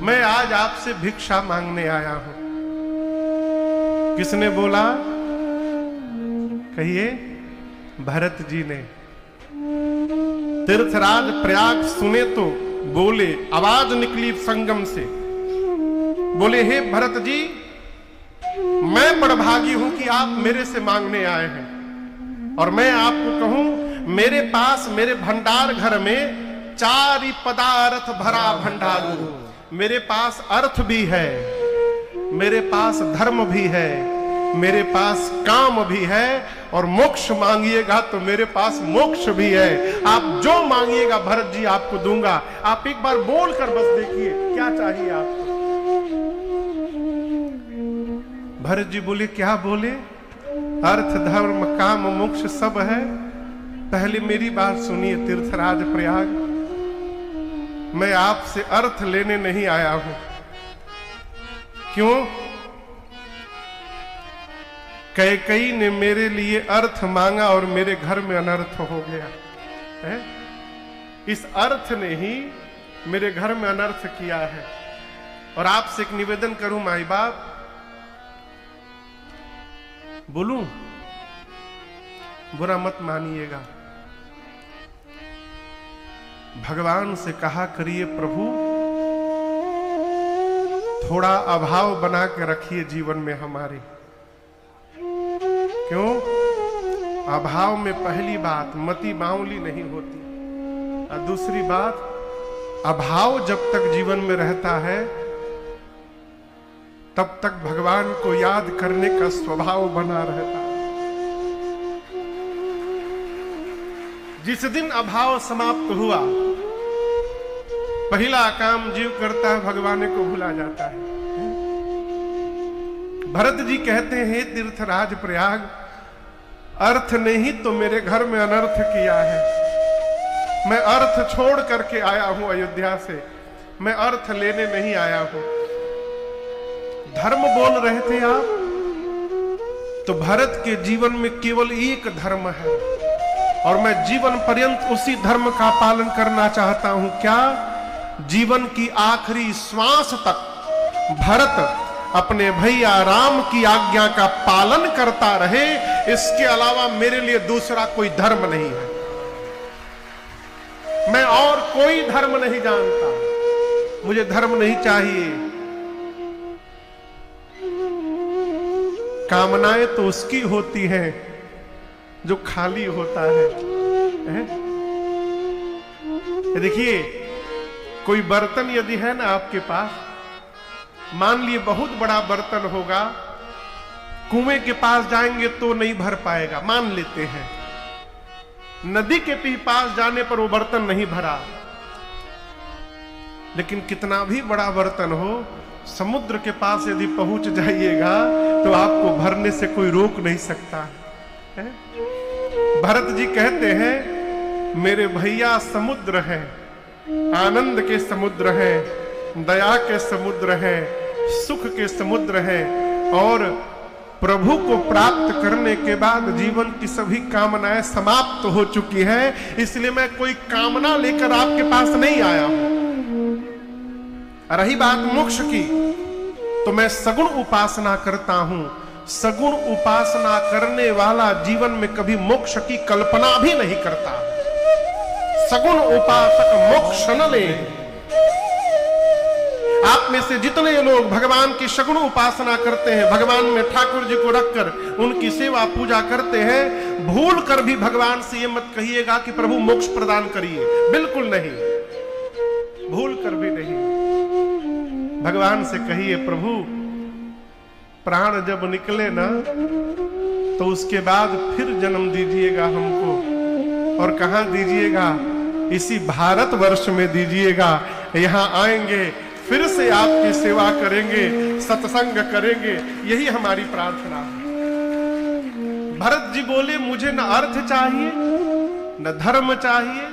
मैं आज आपसे भिक्षा मांगने आया हूं। किसने बोला? कहिए। भरत जी ने। तीर्थराज प्रयाग सुने तो बोले, आवाज निकली संगम से, बोले हे भरत जी, मैं बड़भागी हूं कि आप मेरे से मांगने आए हैं। और मैं आपको कहूं, मेरे पास मेरे भंडार घर में चारि पदार्थ भरा भंडारू। मेरे पास अर्थ भी है, मेरे पास धर्म भी है, मेरे पास काम भी है, और मोक्ष मांगिएगा तो मेरे पास मोक्ष भी है। आप जो मांगिएगा भरत जी आपको दूंगा। आप एक बार बोलकर बस देखिए क्या चाहिए आपको। भरत जी बोले क्या बोले? अर्थ धर्म काम मोक्ष सब है। पहले मेरी बात सुनिए तीर्थराज प्रयाग, मैं आपसे अर्थ लेने नहीं आया हूं। क्यों? कैकेयी ने मेरे लिए अर्थ मांगा और मेरे घर में अनर्थ हो गया है। इस अर्थ ने ही मेरे घर में अनर्थ किया है। और आपसे एक निवेदन करूं माई बाप, बोलूं, बुरा मत मानिएगा। भगवान से कहा करिए प्रभु थोड़ा अभाव बना के रखिए जीवन में हमारे। क्यों? अभाव में पहली बात मति बावली नहीं होती, और दूसरी बात अभाव जब तक जीवन में रहता है तब तक भगवान को याद करने का स्वभाव बना रहता है। जिस दिन अभाव समाप्त हुआ, पहला काम जीव करता है भगवान को भुला जाता है। भरत जी कहते हैं हे तीर्थराज प्रयाग, अर्थ ने ही तो मेरे घर में अनर्थ किया है। मैं अर्थ छोड़ करके आया हूं अयोध्या से, मैं अर्थ लेने नहीं आया हूं। धर्म बोल रहे थे आप, तो भरत के जीवन में केवल एक धर्म है और मैं जीवन पर्यंत उसी धर्म का पालन करना चाहता हूं। क्या? जीवन की आखिरी श्वास तक भरत अपने भैया राम की आज्ञा का पालन करता रहे, इसके अलावा मेरे लिए दूसरा कोई धर्म नहीं है। मैं और कोई धर्म नहीं जानता, मुझे धर्म नहीं चाहिए। कामनाएं तो उसकी होती हैं जो खाली होता है? देखिए, कोई बर्तन यदि है ना आपके पास, मान लिए बहुत बड़ा बर्तन होगा, कुएं के पास जाएंगे तो नहीं भर पाएगा, मान लेते हैं। नदी के पास जाने पर वो बर्तन नहीं भरा। लेकिन कितना भी बड़ा बर्तन हो, समुद्र के पास यदि पहुंच जाइएगा तो आपको भरने से कोई रोक नहीं सकता है। भरत जी कहते हैं, मेरे भैया समुद्र हैं, आनंद के समुद्र हैं, दया के समुद्र हैं, सुख के समुद्र हैं, और प्रभु को प्राप्त करने के बाद जीवन की सभी कामनाएं समाप्त हो चुकी हैं, इसलिए मैं कोई कामना लेकर आपके पास नहीं आया हूं। रही बात मोक्ष की, तो मैं सगुण उपासना करता हूं। सगुण उपासना करने वाला जीवन में कभी मोक्ष की कल्पना भी नहीं करता। सगुण उपासक मोक्ष न ले। आप में से जितने लोग भगवान की सगुण उपासना करते हैं, भगवान में ठाकुर जी को रखकर उनकी सेवा पूजा करते हैं, भूल कर भी भगवान से ये मत कहिएगा कि प्रभु मोक्ष प्रदान करिए, बिल्कुल नहीं, भूल कर भी नहीं। भगवान से कहिए, प्रभु प्राण जब निकले ना तो उसके बाद फिर जन्म दीजिएगा हमको, और कहां दीजिएगा? इसी भारत वर्ष में दीजिएगा। यहां आएंगे, फिर से आपकी सेवा करेंगे, सत्संग करेंगे, यही हमारी प्रार्थना है। भरत जी बोले, मुझे न अर्थ चाहिए, न धर्म चाहिए,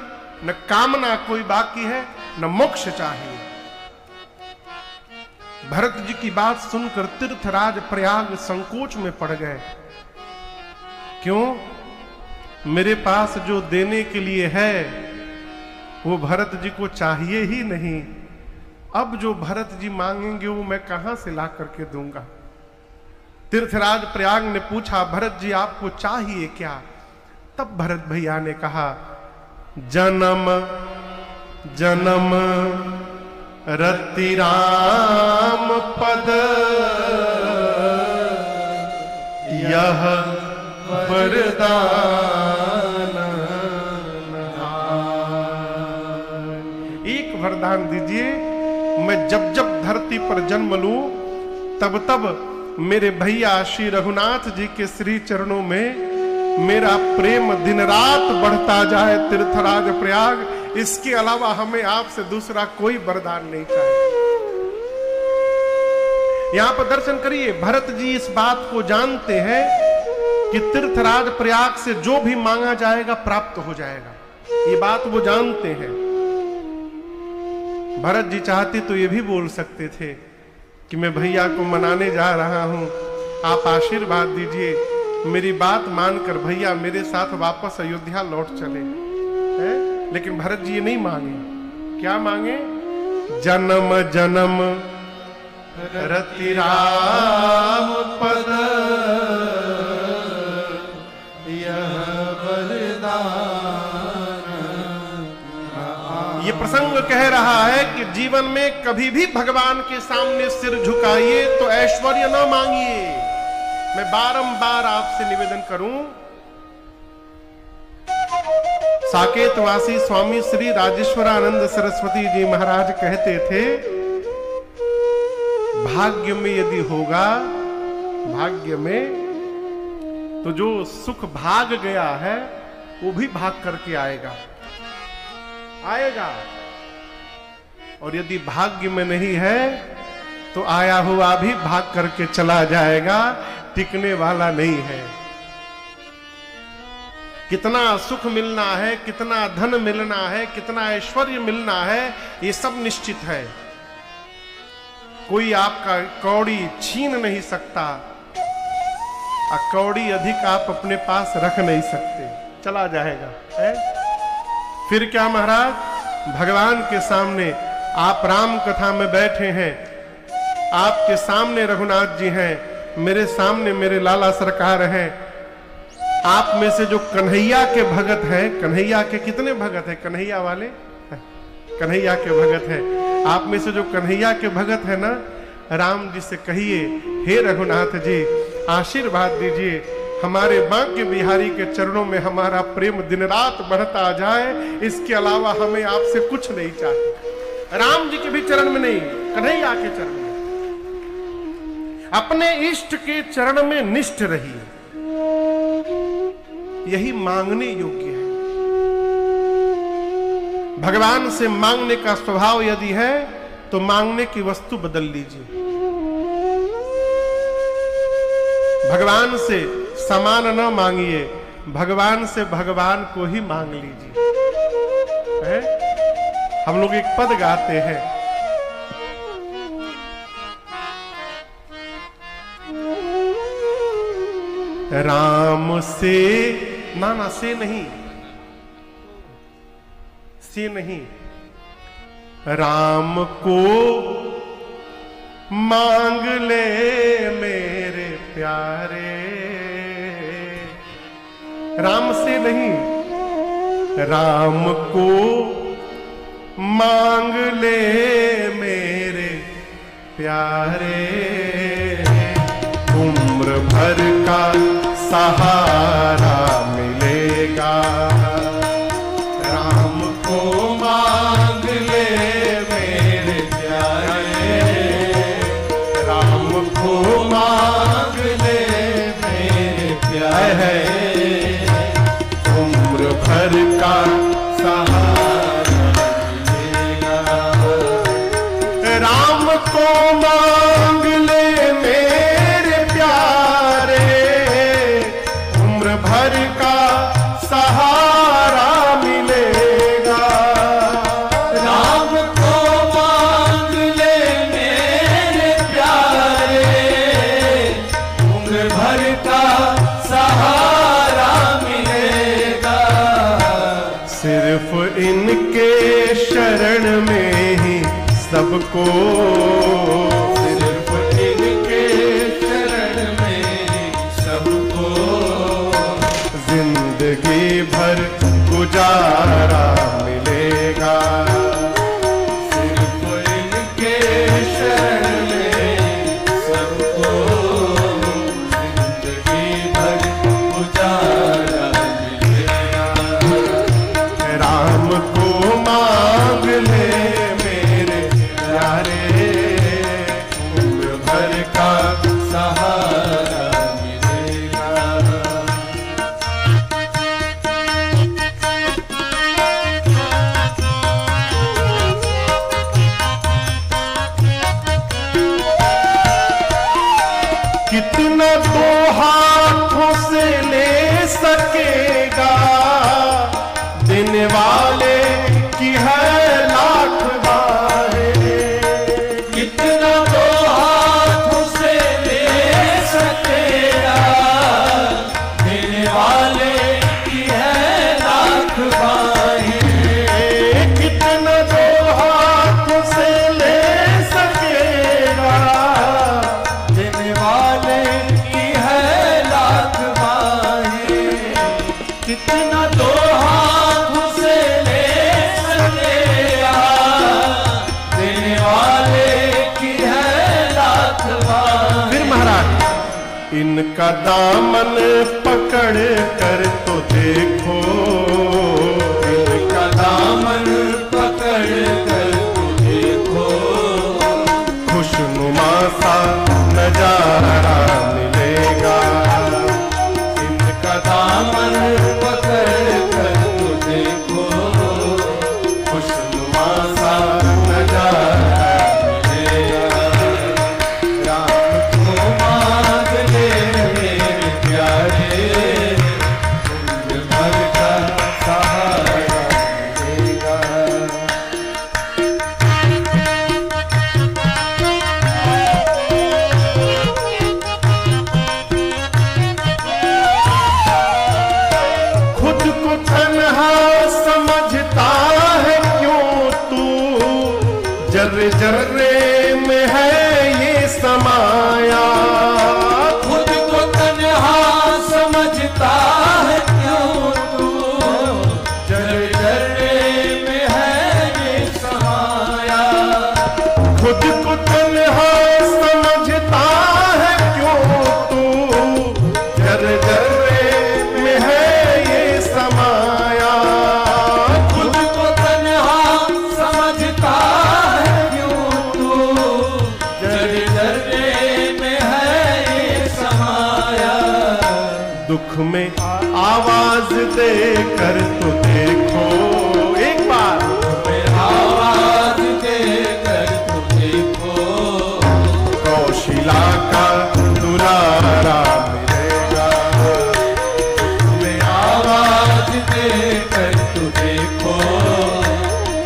न कामना कोई बाकी है, न मोक्ष चाहिए। भरत जी की बात सुनकर तीर्थराज प्रयाग संकोच में पड़ गए। क्यों? मेरे पास जो देने के लिए है वो भरत जी को चाहिए ही नहीं। अब जो भरत जी मांगेंगे वो मैं कहां से ला करके दूंगा? तीर्थराज प्रयाग ने पूछा, भरत जी आपको चाहिए क्या? तब भरत भैया ने कहा, जन्म जन्म रति राम पद यह वरदान। एक वरदान दीजिए, मैं जब जब धरती पर जन्म लूं तब तब मेरे भैया श्री रघुनाथ जी के श्री चरणों में मेरा प्रेम दिन रात बढ़ता जाए। तीर्थराज प्रयाग, इसके अलावा हमें आपसे दूसरा कोई वरदान नहीं चाहिए। यहां पर दर्शन करिए, भरत जी इस बात को जानते हैं कि तीर्थराज प्रयाग से जो भी मांगा जाएगा प्राप्त हो जाएगा, ये बात वो जानते हैं। भरत जी चाहते तो ये भी बोल सकते थे कि मैं भैया को मनाने जा रहा हूं, आप आशीर्वाद दीजिए, मेरी बात मानकर भैया मेरे साथ वापस अयोध्या लौट चले। लेकिन भरत जी ये नहीं मांगे। क्या मांगे? जन्म जन्म रति राम पद यह वरदान। ये प्रसंग कह रहा है कि जीवन में कभी भी भगवान के सामने सिर झुकाइए तो ऐश्वर्य न मांगिए। मैं बारंबार आपसे निवेदन करूं, साकेतवासी स्वामी श्री राजेश्वरानंद सरस्वती जी महाराज कहते थे, भाग्य में यदि होगा, भाग्य में, तो जो सुख भाग गया है वो भी भाग करके आएगा। और यदि भाग्य में नहीं है तो आया हुआ भी भाग करके चला जाएगा, टिकने वाला नहीं है। कितना सुख मिलना है, कितना धन मिलना है, कितना ऐश्वर्य मिलना है, ये सब निश्चित है। कोई आपका कौड़ी छीन नहीं सकता, कौड़ी अधिक आप अपने पास रख नहीं सकते, चला जाएगा है? फिर क्या महाराज, भगवान के सामने आप राम कथा में बैठे हैं, आपके सामने रघुनाथ जी हैं, मेरे सामने मेरे लाला सरकार हैं, आप में से जो कन्हैया के भगत हैं, कन्हैया के कितने भगत हैं? कन्हैया वाले कन्हैया के भगत हैं, आप में से जो कन्हैया के भगत है ना, राम जी से कहिए, हे रघुनाथ जी आशीर्वाद दीजिए, हमारे बांके बिहारी के चरणों में हमारा प्रेम दिन रात बढ़ता जाए, इसके अलावा हमें आपसे कुछ नहीं चाहिए। राम जी के भी चरण में नहीं, कन्हैया के चरण में, अपने इष्ट के चरण में निष्ठ रहिए, यही मांगने योग्य है। भगवान से मांगने का स्वभाव यदि है तो मांगने की वस्तु बदल लीजिए। भगवान से सामान न मांगिए, भगवान से भगवान को ही मांग लीजिए। है? हम लोग एक पद गाते हैं, राम से, ना से नहीं, से नहीं, राम को मांग ले मेरे प्यारे, राम से नहीं, राम को मांग ले मेरे प्यारे, उम्र भर का सहारा मिलेगा, राम को मांग ले मेरे प्यारे, राम को मांग ले मेरे प्यारे, उम्र भर का सहारा मिलेगा, राम को मांग ले मेरे प्यारे, उम्र भर का सहारा मिलेगा, राम को मांग ले मेरे प्यारे, उम्र भर का सहारा मिलेगा, सिर्फ इनके शरण में ही सबको, सिर्फ इनके शरण में ही सबको, जिंदगी भर गुजारा मिलेगा, सिर्फ इनके शरण में सबको, जिंदगी भर गुजारा मिलेगा, राम को मांग ले मेरे प्यारे, उम्र भर का सहारा मिलेगा। कितना दो हाथों से ले सकेगा, देने वाले की है लाख बाहें, कितना दो हाथों से ले सकेगा, देने वाले की है लाख बाहें, कितना दो हाथों से ले सकेगा, देने वाले की है लाख बाहें, कितना दो हाथों से ले सकेगा, देने वाले की है लाख बाहें। फिर महाराज, इनका दामन पकड़ कर तो देखो, इनका दामन पकड़ कर तू देखो, खुशनुमा सा नजारा मिलेगा, इनका दामन पकड़ कर तू देखो, खुशनुमा सा नजारा मिलेगा, राम को मांग ले मेरे प्यारे, उम्र भर का दुख में आवाज दे कर तो देखो, एक बार आवाज दे कर तू देखो, कौशिला का दुलारा मिलेगा। में आवाज दे कर तू देखो,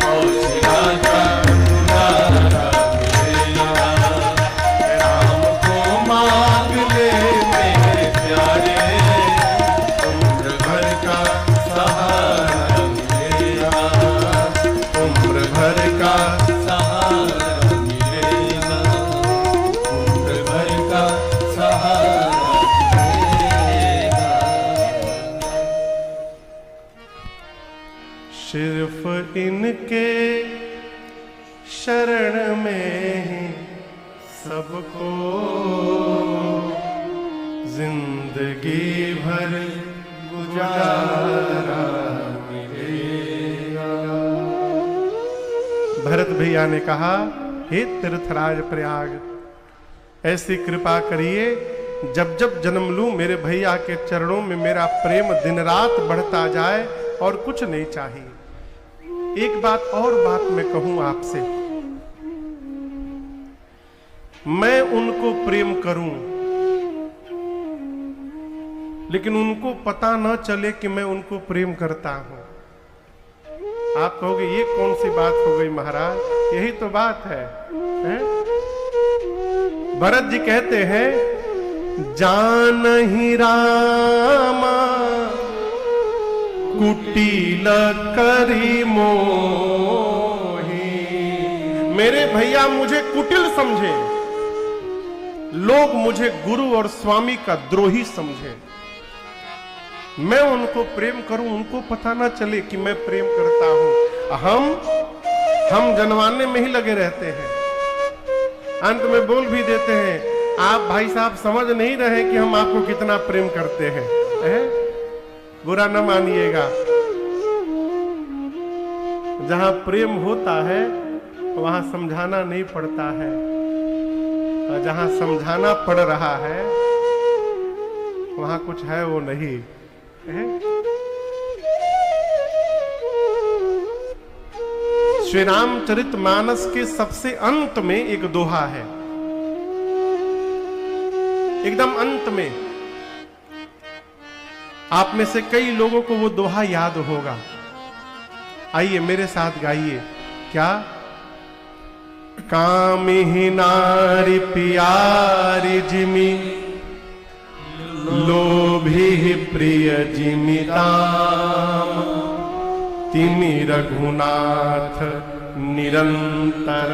कौशिला का दुलारा मिलेगा। राम को मांग ले मेरे प्यारे, उम्र भर का सहारा मिलेगा, उम्र भर का सहारा मिलेगा, उम्र भर का सहारा मिलेगा। सिर्फ इनके शरण में ही सबको जिंदगी भर गुजारा मिलेगा। भरत भैया ने कहा, हे तीर्थराज प्रयाग, ऐसी कृपा करिए जब जब जन्म लूं मेरे भैया के चरणों में मेरा प्रेम दिन रात बढ़ता जाए और कुछ नहीं चाहिए। एक बात और मैं कहूं आपसे, मैं उनको प्रेम करूं लेकिन उनको पता न चले कि मैं उनको प्रेम करता हूं। आप कहोगे ये कौन सी बात हो गई महाराज, यही तो बात है, हैं? भरत जी कहते हैं, जानहि रामा कुटिल करी मोही। मेरे भैया मुझे कुटिल समझे, लोग मुझे गुरु और स्वामी का द्रोही समझे। मैं उनको प्रेम करूं, उनको पता ना चले कि मैं प्रेम करता हूं। हम जनवाने में ही लगे रहते हैं, अंत में बोल भी देते हैं, आप भाई साहब समझ नहीं रहे कि हम आपको कितना प्रेम करते हैं, बुरा न मानिएगा। जहां प्रेम होता है वहां समझाना नहीं पड़ता है, और जहां समझाना पड़ रहा है वहां कुछ है वो नहीं है। श्री रामचरितमानस के सबसे अंत में एक दोहा है, एकदम अंत में। आप में से कई लोगों को वो दोहा याद होगा, आइए मेरे साथ गाइए। क्या? कामिहि नारी प्यारी जिमि, लोभी प्रिय जिमिताम, तिमि रघुनाथ निरंतर,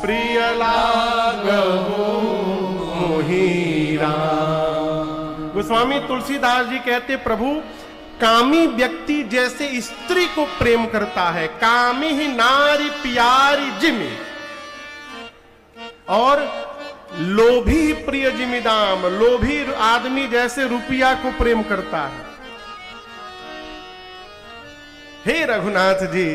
प्रिय लागहु मोहि राम। गोस्वामी तुलसीदास जी कहते, प्रभु कामी व्यक्ति जैसे स्त्री को प्रेम करता है, कामी ही नारी प्यारी जिमि, और लोभी प्रिय जिमिदाम, लोभी आदमी जैसे रुपया को प्रेम करता है। हे रघुनाथ जी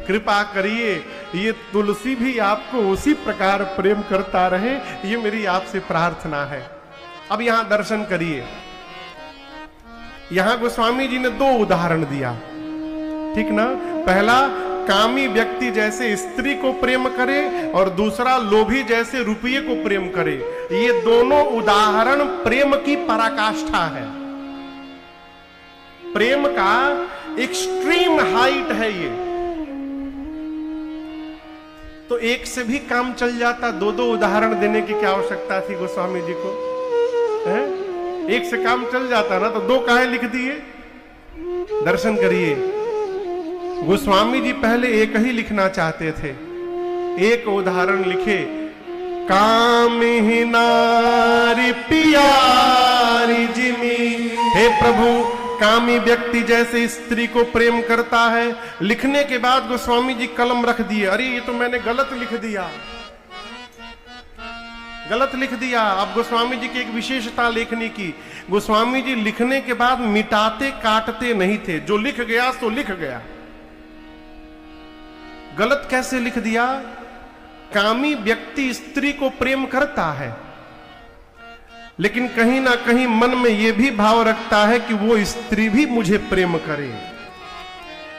कृपा करिए, ये तुलसी भी आपको उसी प्रकार प्रेम करता रहे, ये मेरी आपसे प्रार्थना है। अब यहां दर्शन करिए, यहां गोस्वामी जी ने दो उदाहरण दिया, ठीक ना? पहला कामी व्यक्ति जैसे स्त्री को प्रेम करे, और दूसरा लोभी जैसे रुपये को प्रेम करे। ये दोनों उदाहरण प्रेम की पराकाष्ठा है, प्रेम का एक्सट्रीम हाइट है ये। तो एक से भी काम चल जाता, दो दो उदाहरण देने की क्या आवश्यकता थी गोस्वामी जी को, है? एक से काम चल जाता ना, तो दो काहे लिख दिए? दर्शन करिए, गोस्वामी जी पहले एक ही लिखना चाहते थे, एक उदाहरण लिखे, कामिहि नारी प्यारी जिमि। हे प्रभु, कामी व्यक्ति जैसे स्त्री को प्रेम करता है। लिखने के बाद गोस्वामी जी कलम रख दिए, अरे ये तो मैंने गलत लिख दिया, गलत लिख दिया। अब गोस्वामी जी की एक विशेषता लेखनी की, गोस्वामी जी लिखने के बाद मिटाते काटते नहीं थे, जो लिख गया सो लिख गया। गलत कैसे लिख दिया? कामी व्यक्ति स्त्री को प्रेम करता है, लेकिन कहीं ना कहीं मन में यह भी भाव रखता है कि वो स्त्री भी मुझे प्रेम करे।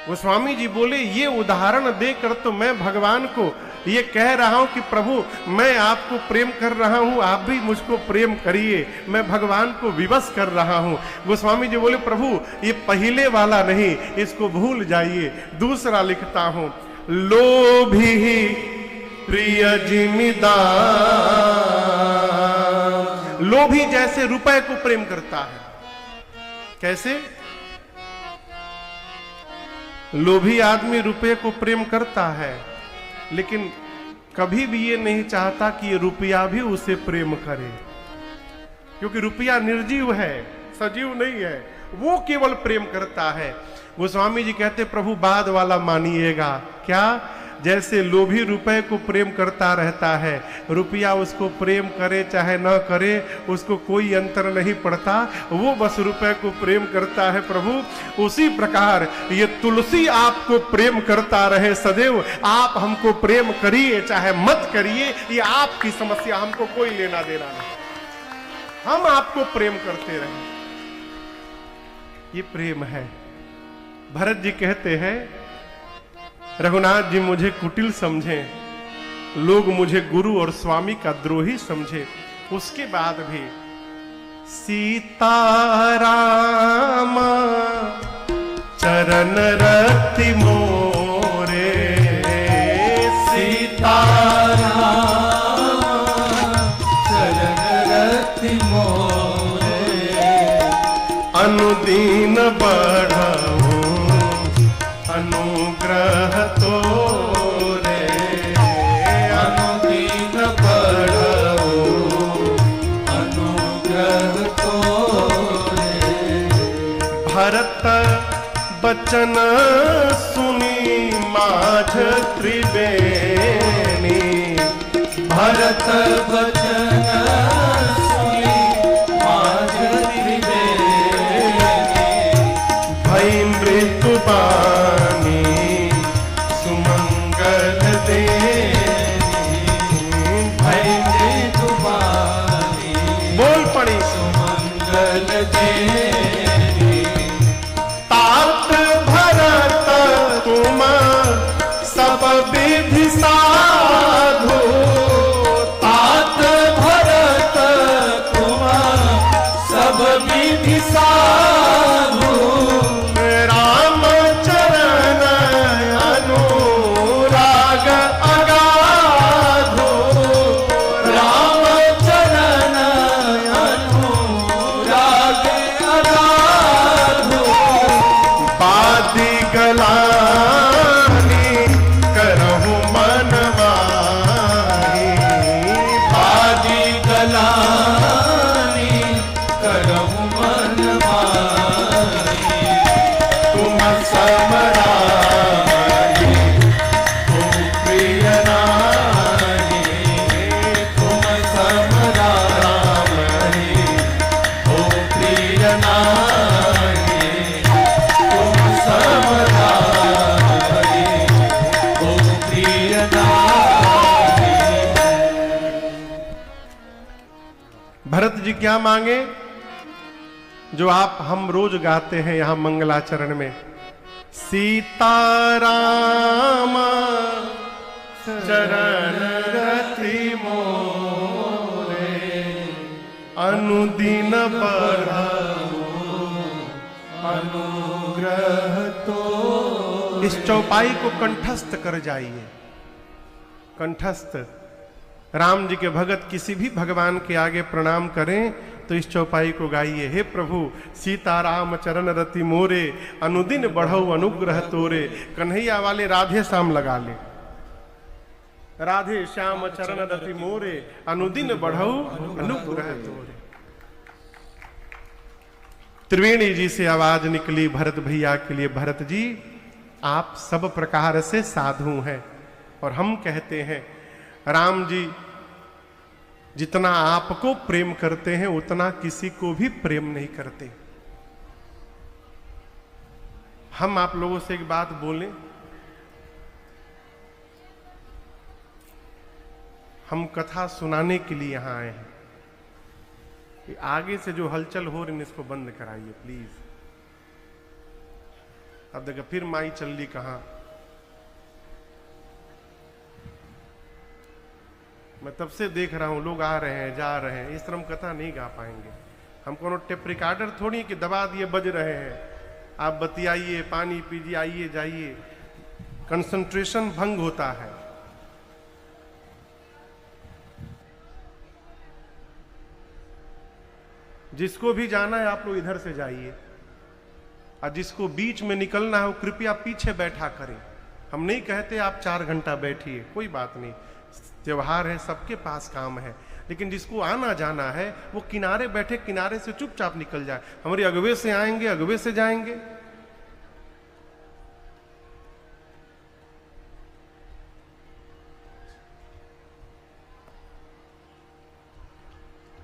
गोस्वामी जी बोले, ये उदाहरण देकर तो मैं भगवान को ये कह रहा हूं कि प्रभु मैं आपको प्रेम कर रहा हूं, आप भी मुझको प्रेम करिए, मैं भगवान को विवश कर रहा हूं। गोस्वामी जी बोले, प्रभु ये पहले वाला नहीं, इसको भूल जाइए। दूसरा लिखता हूं, लोभी प्रिय जिमीदार। लोभी जैसे रुपए को प्रेम करता है। कैसे? लोभी आदमी रुपए को प्रेम करता है, लेकिन कभी भी ये नहीं चाहता कि ये रुपया भी उसे प्रेम करे, क्योंकि रुपया निर्जीव है, सजीव नहीं है, वो केवल प्रेम करता है। गोस्वामी जी कहते, प्रभु बाद वाला मानिएगा। क्या? जैसे लोभी रुपए को प्रेम करता रहता है, रुपया उसको प्रेम करे चाहे न करे उसको कोई अंतर नहीं पड़ता, वो बस रुपए को प्रेम करता है प्रभु। उसी प्रकार ये तुलसी आपको प्रेम करता रहे सदैव। आप हमको प्रेम करिए चाहे मत करिए, ये आपकी समस्या, हमको कोई लेना देना नहीं, हम आपको प्रेम करते रहे। ये प्रेम है। भरत जी कहते हैं, रघुनाथ जी मुझे कुटिल समझे, लोग मुझे गुरु और स्वामी का द्रोही समझे, उसके बाद भी सीताराम चरण रति मोरे, सीताराम चरण रति मोरे, अनुदीन बढ़ाऊं अनुग्रह तोरे, अनुदीन बढ़ाऊं अनुग्रह तोरे। भरत बचन सुनी माझ त्रिवेणी, भरत बचन सुनी माझ त्रिवेणी, भई मृत्यु बानी सुमंगल देनी, भई मृत्यु बानी बोल पड़ी सुमंगल देनी। तात भरत तुम सब विधि साधु, तात भरत तुम सब विधि साधु, राम चरण अनुराग अगाधो, राम चरण अनुराग अगाधो, बादी गलानी करहु मन माही, बाजी गलानी करहु मन माही। तुम समरानी तुम प्रिय नारी, तुम समरामणि हो प्रिय नारी, तुम समरामणि हो प्रिय नारी। भरत जी क्या मांगे? जो आप हम रोज गाते हैं यहां मंगलाचरण में, सीताराम चरण रति मोरे, अनुदिन बढ़ाऊं अनुग्रह तो इस चौपाई को कंठस्थ कर जाइए। कंठस्थ। राम जी के भगत किसी भी भगवान के आगे प्रणाम करें तो इस चौपाई को गाइए। हे प्रभु सीताराम चरण रति मोरे, अनुदिन बढ़ऊ अनुग्रह तोरे। कन्हैया वाले राधे श्याम लगा ले, राधे श्याम चरण रति मोरे, अनुदिन बढ़ऊ अनुग्रह तोरे। त्रिवेणी जी से आवाज निकली भरत भैया के लिए, भरत जी आप सब प्रकार से साधु हैं, और हम कहते हैं राम जी जितना आपको प्रेम करते हैं उतना किसी को भी प्रेम नहीं करते। हम आप लोगों से एक बात बोलें, हम कथा सुनाने के लिए यहां आए हैं, कि आगे से जो हलचल हो रही है इसको बंद कराइए प्लीज। अब देखो फिर माई चल ली कहां। मैं तब से देख रहा हूं लोग आ रहे हैं जा रहे हैं, इस तरह हम कथा नहीं गा पाएंगे। हम कोनो टेप रिकॉर्डर थोड़ी कि दबा दिए बज रहे हैं, आप बतियाइए, पानी पीजिए, आइए जाइए, कंसंट्रेशन भंग होता है। जिसको भी जाना है आप लोग इधर से जाइए, और जिसको बीच में निकलना है वो कृपया पीछे बैठा करें। हम नहीं कहते आप 4 घंटा बैठिए, कोई बात नहीं, त्योहार है, सबके पास काम है, लेकिन जिसको आना जाना है वो किनारे बैठे, किनारे से चुपचाप निकल जाए। हमारे अगवे से आएंगे, अगवे से जाएंगे।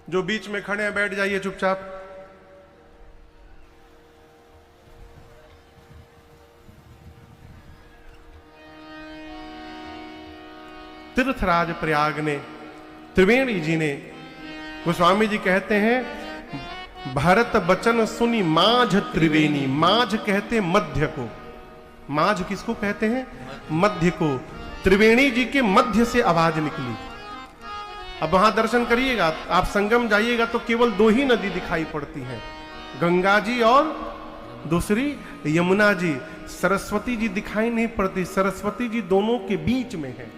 जो बीच में खड़े हैं बैठ जाइए चुपचाप। तीर्थराज प्रयाग ने, त्रिवेणी जी ने, गोस्वामी जी कहते हैं भरत बचन सुनी माझ त्रिवेणी। माझ कहते मध्य को, माझ किसको कहते हैं? मध्य को। त्रिवेणी जी के मध्य से आवाज निकली। अब वहां दर्शन करिएगा, आप संगम जाइएगा तो केवल 2 ही नदी दिखाई पड़ती हैं, गंगा जी और दूसरी यमुना जी। सरस्वती जी दिखाई नहीं पड़ती, सरस्वती जी दोनों के बीच में है।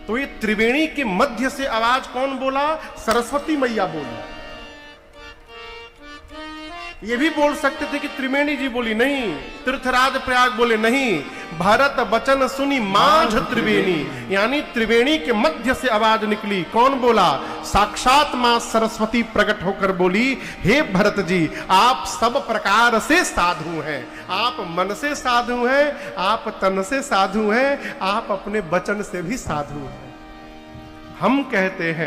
तो ये त्रिवेणी के मध्य से आवाज कौन बोला? सरस्वती मैया बोली। ये भी बोल सकते थे कि त्रिवेणी जी बोली, नहीं। तीर्थराज प्रयाग बोले नहीं, भरत बचन सुनी माझ त्रिवेणी, यानी त्रिवेणी के मध्य से आवाज निकली। कौन बोला? साक्षात मां सरस्वती प्रकट होकर बोली, हे भरत जी आप सब प्रकार से साधु हैं, आप मन से साधु हैं, आप तन से साधु हैं, आप अपने वचन से भी साधु हैं। हम कहते हैं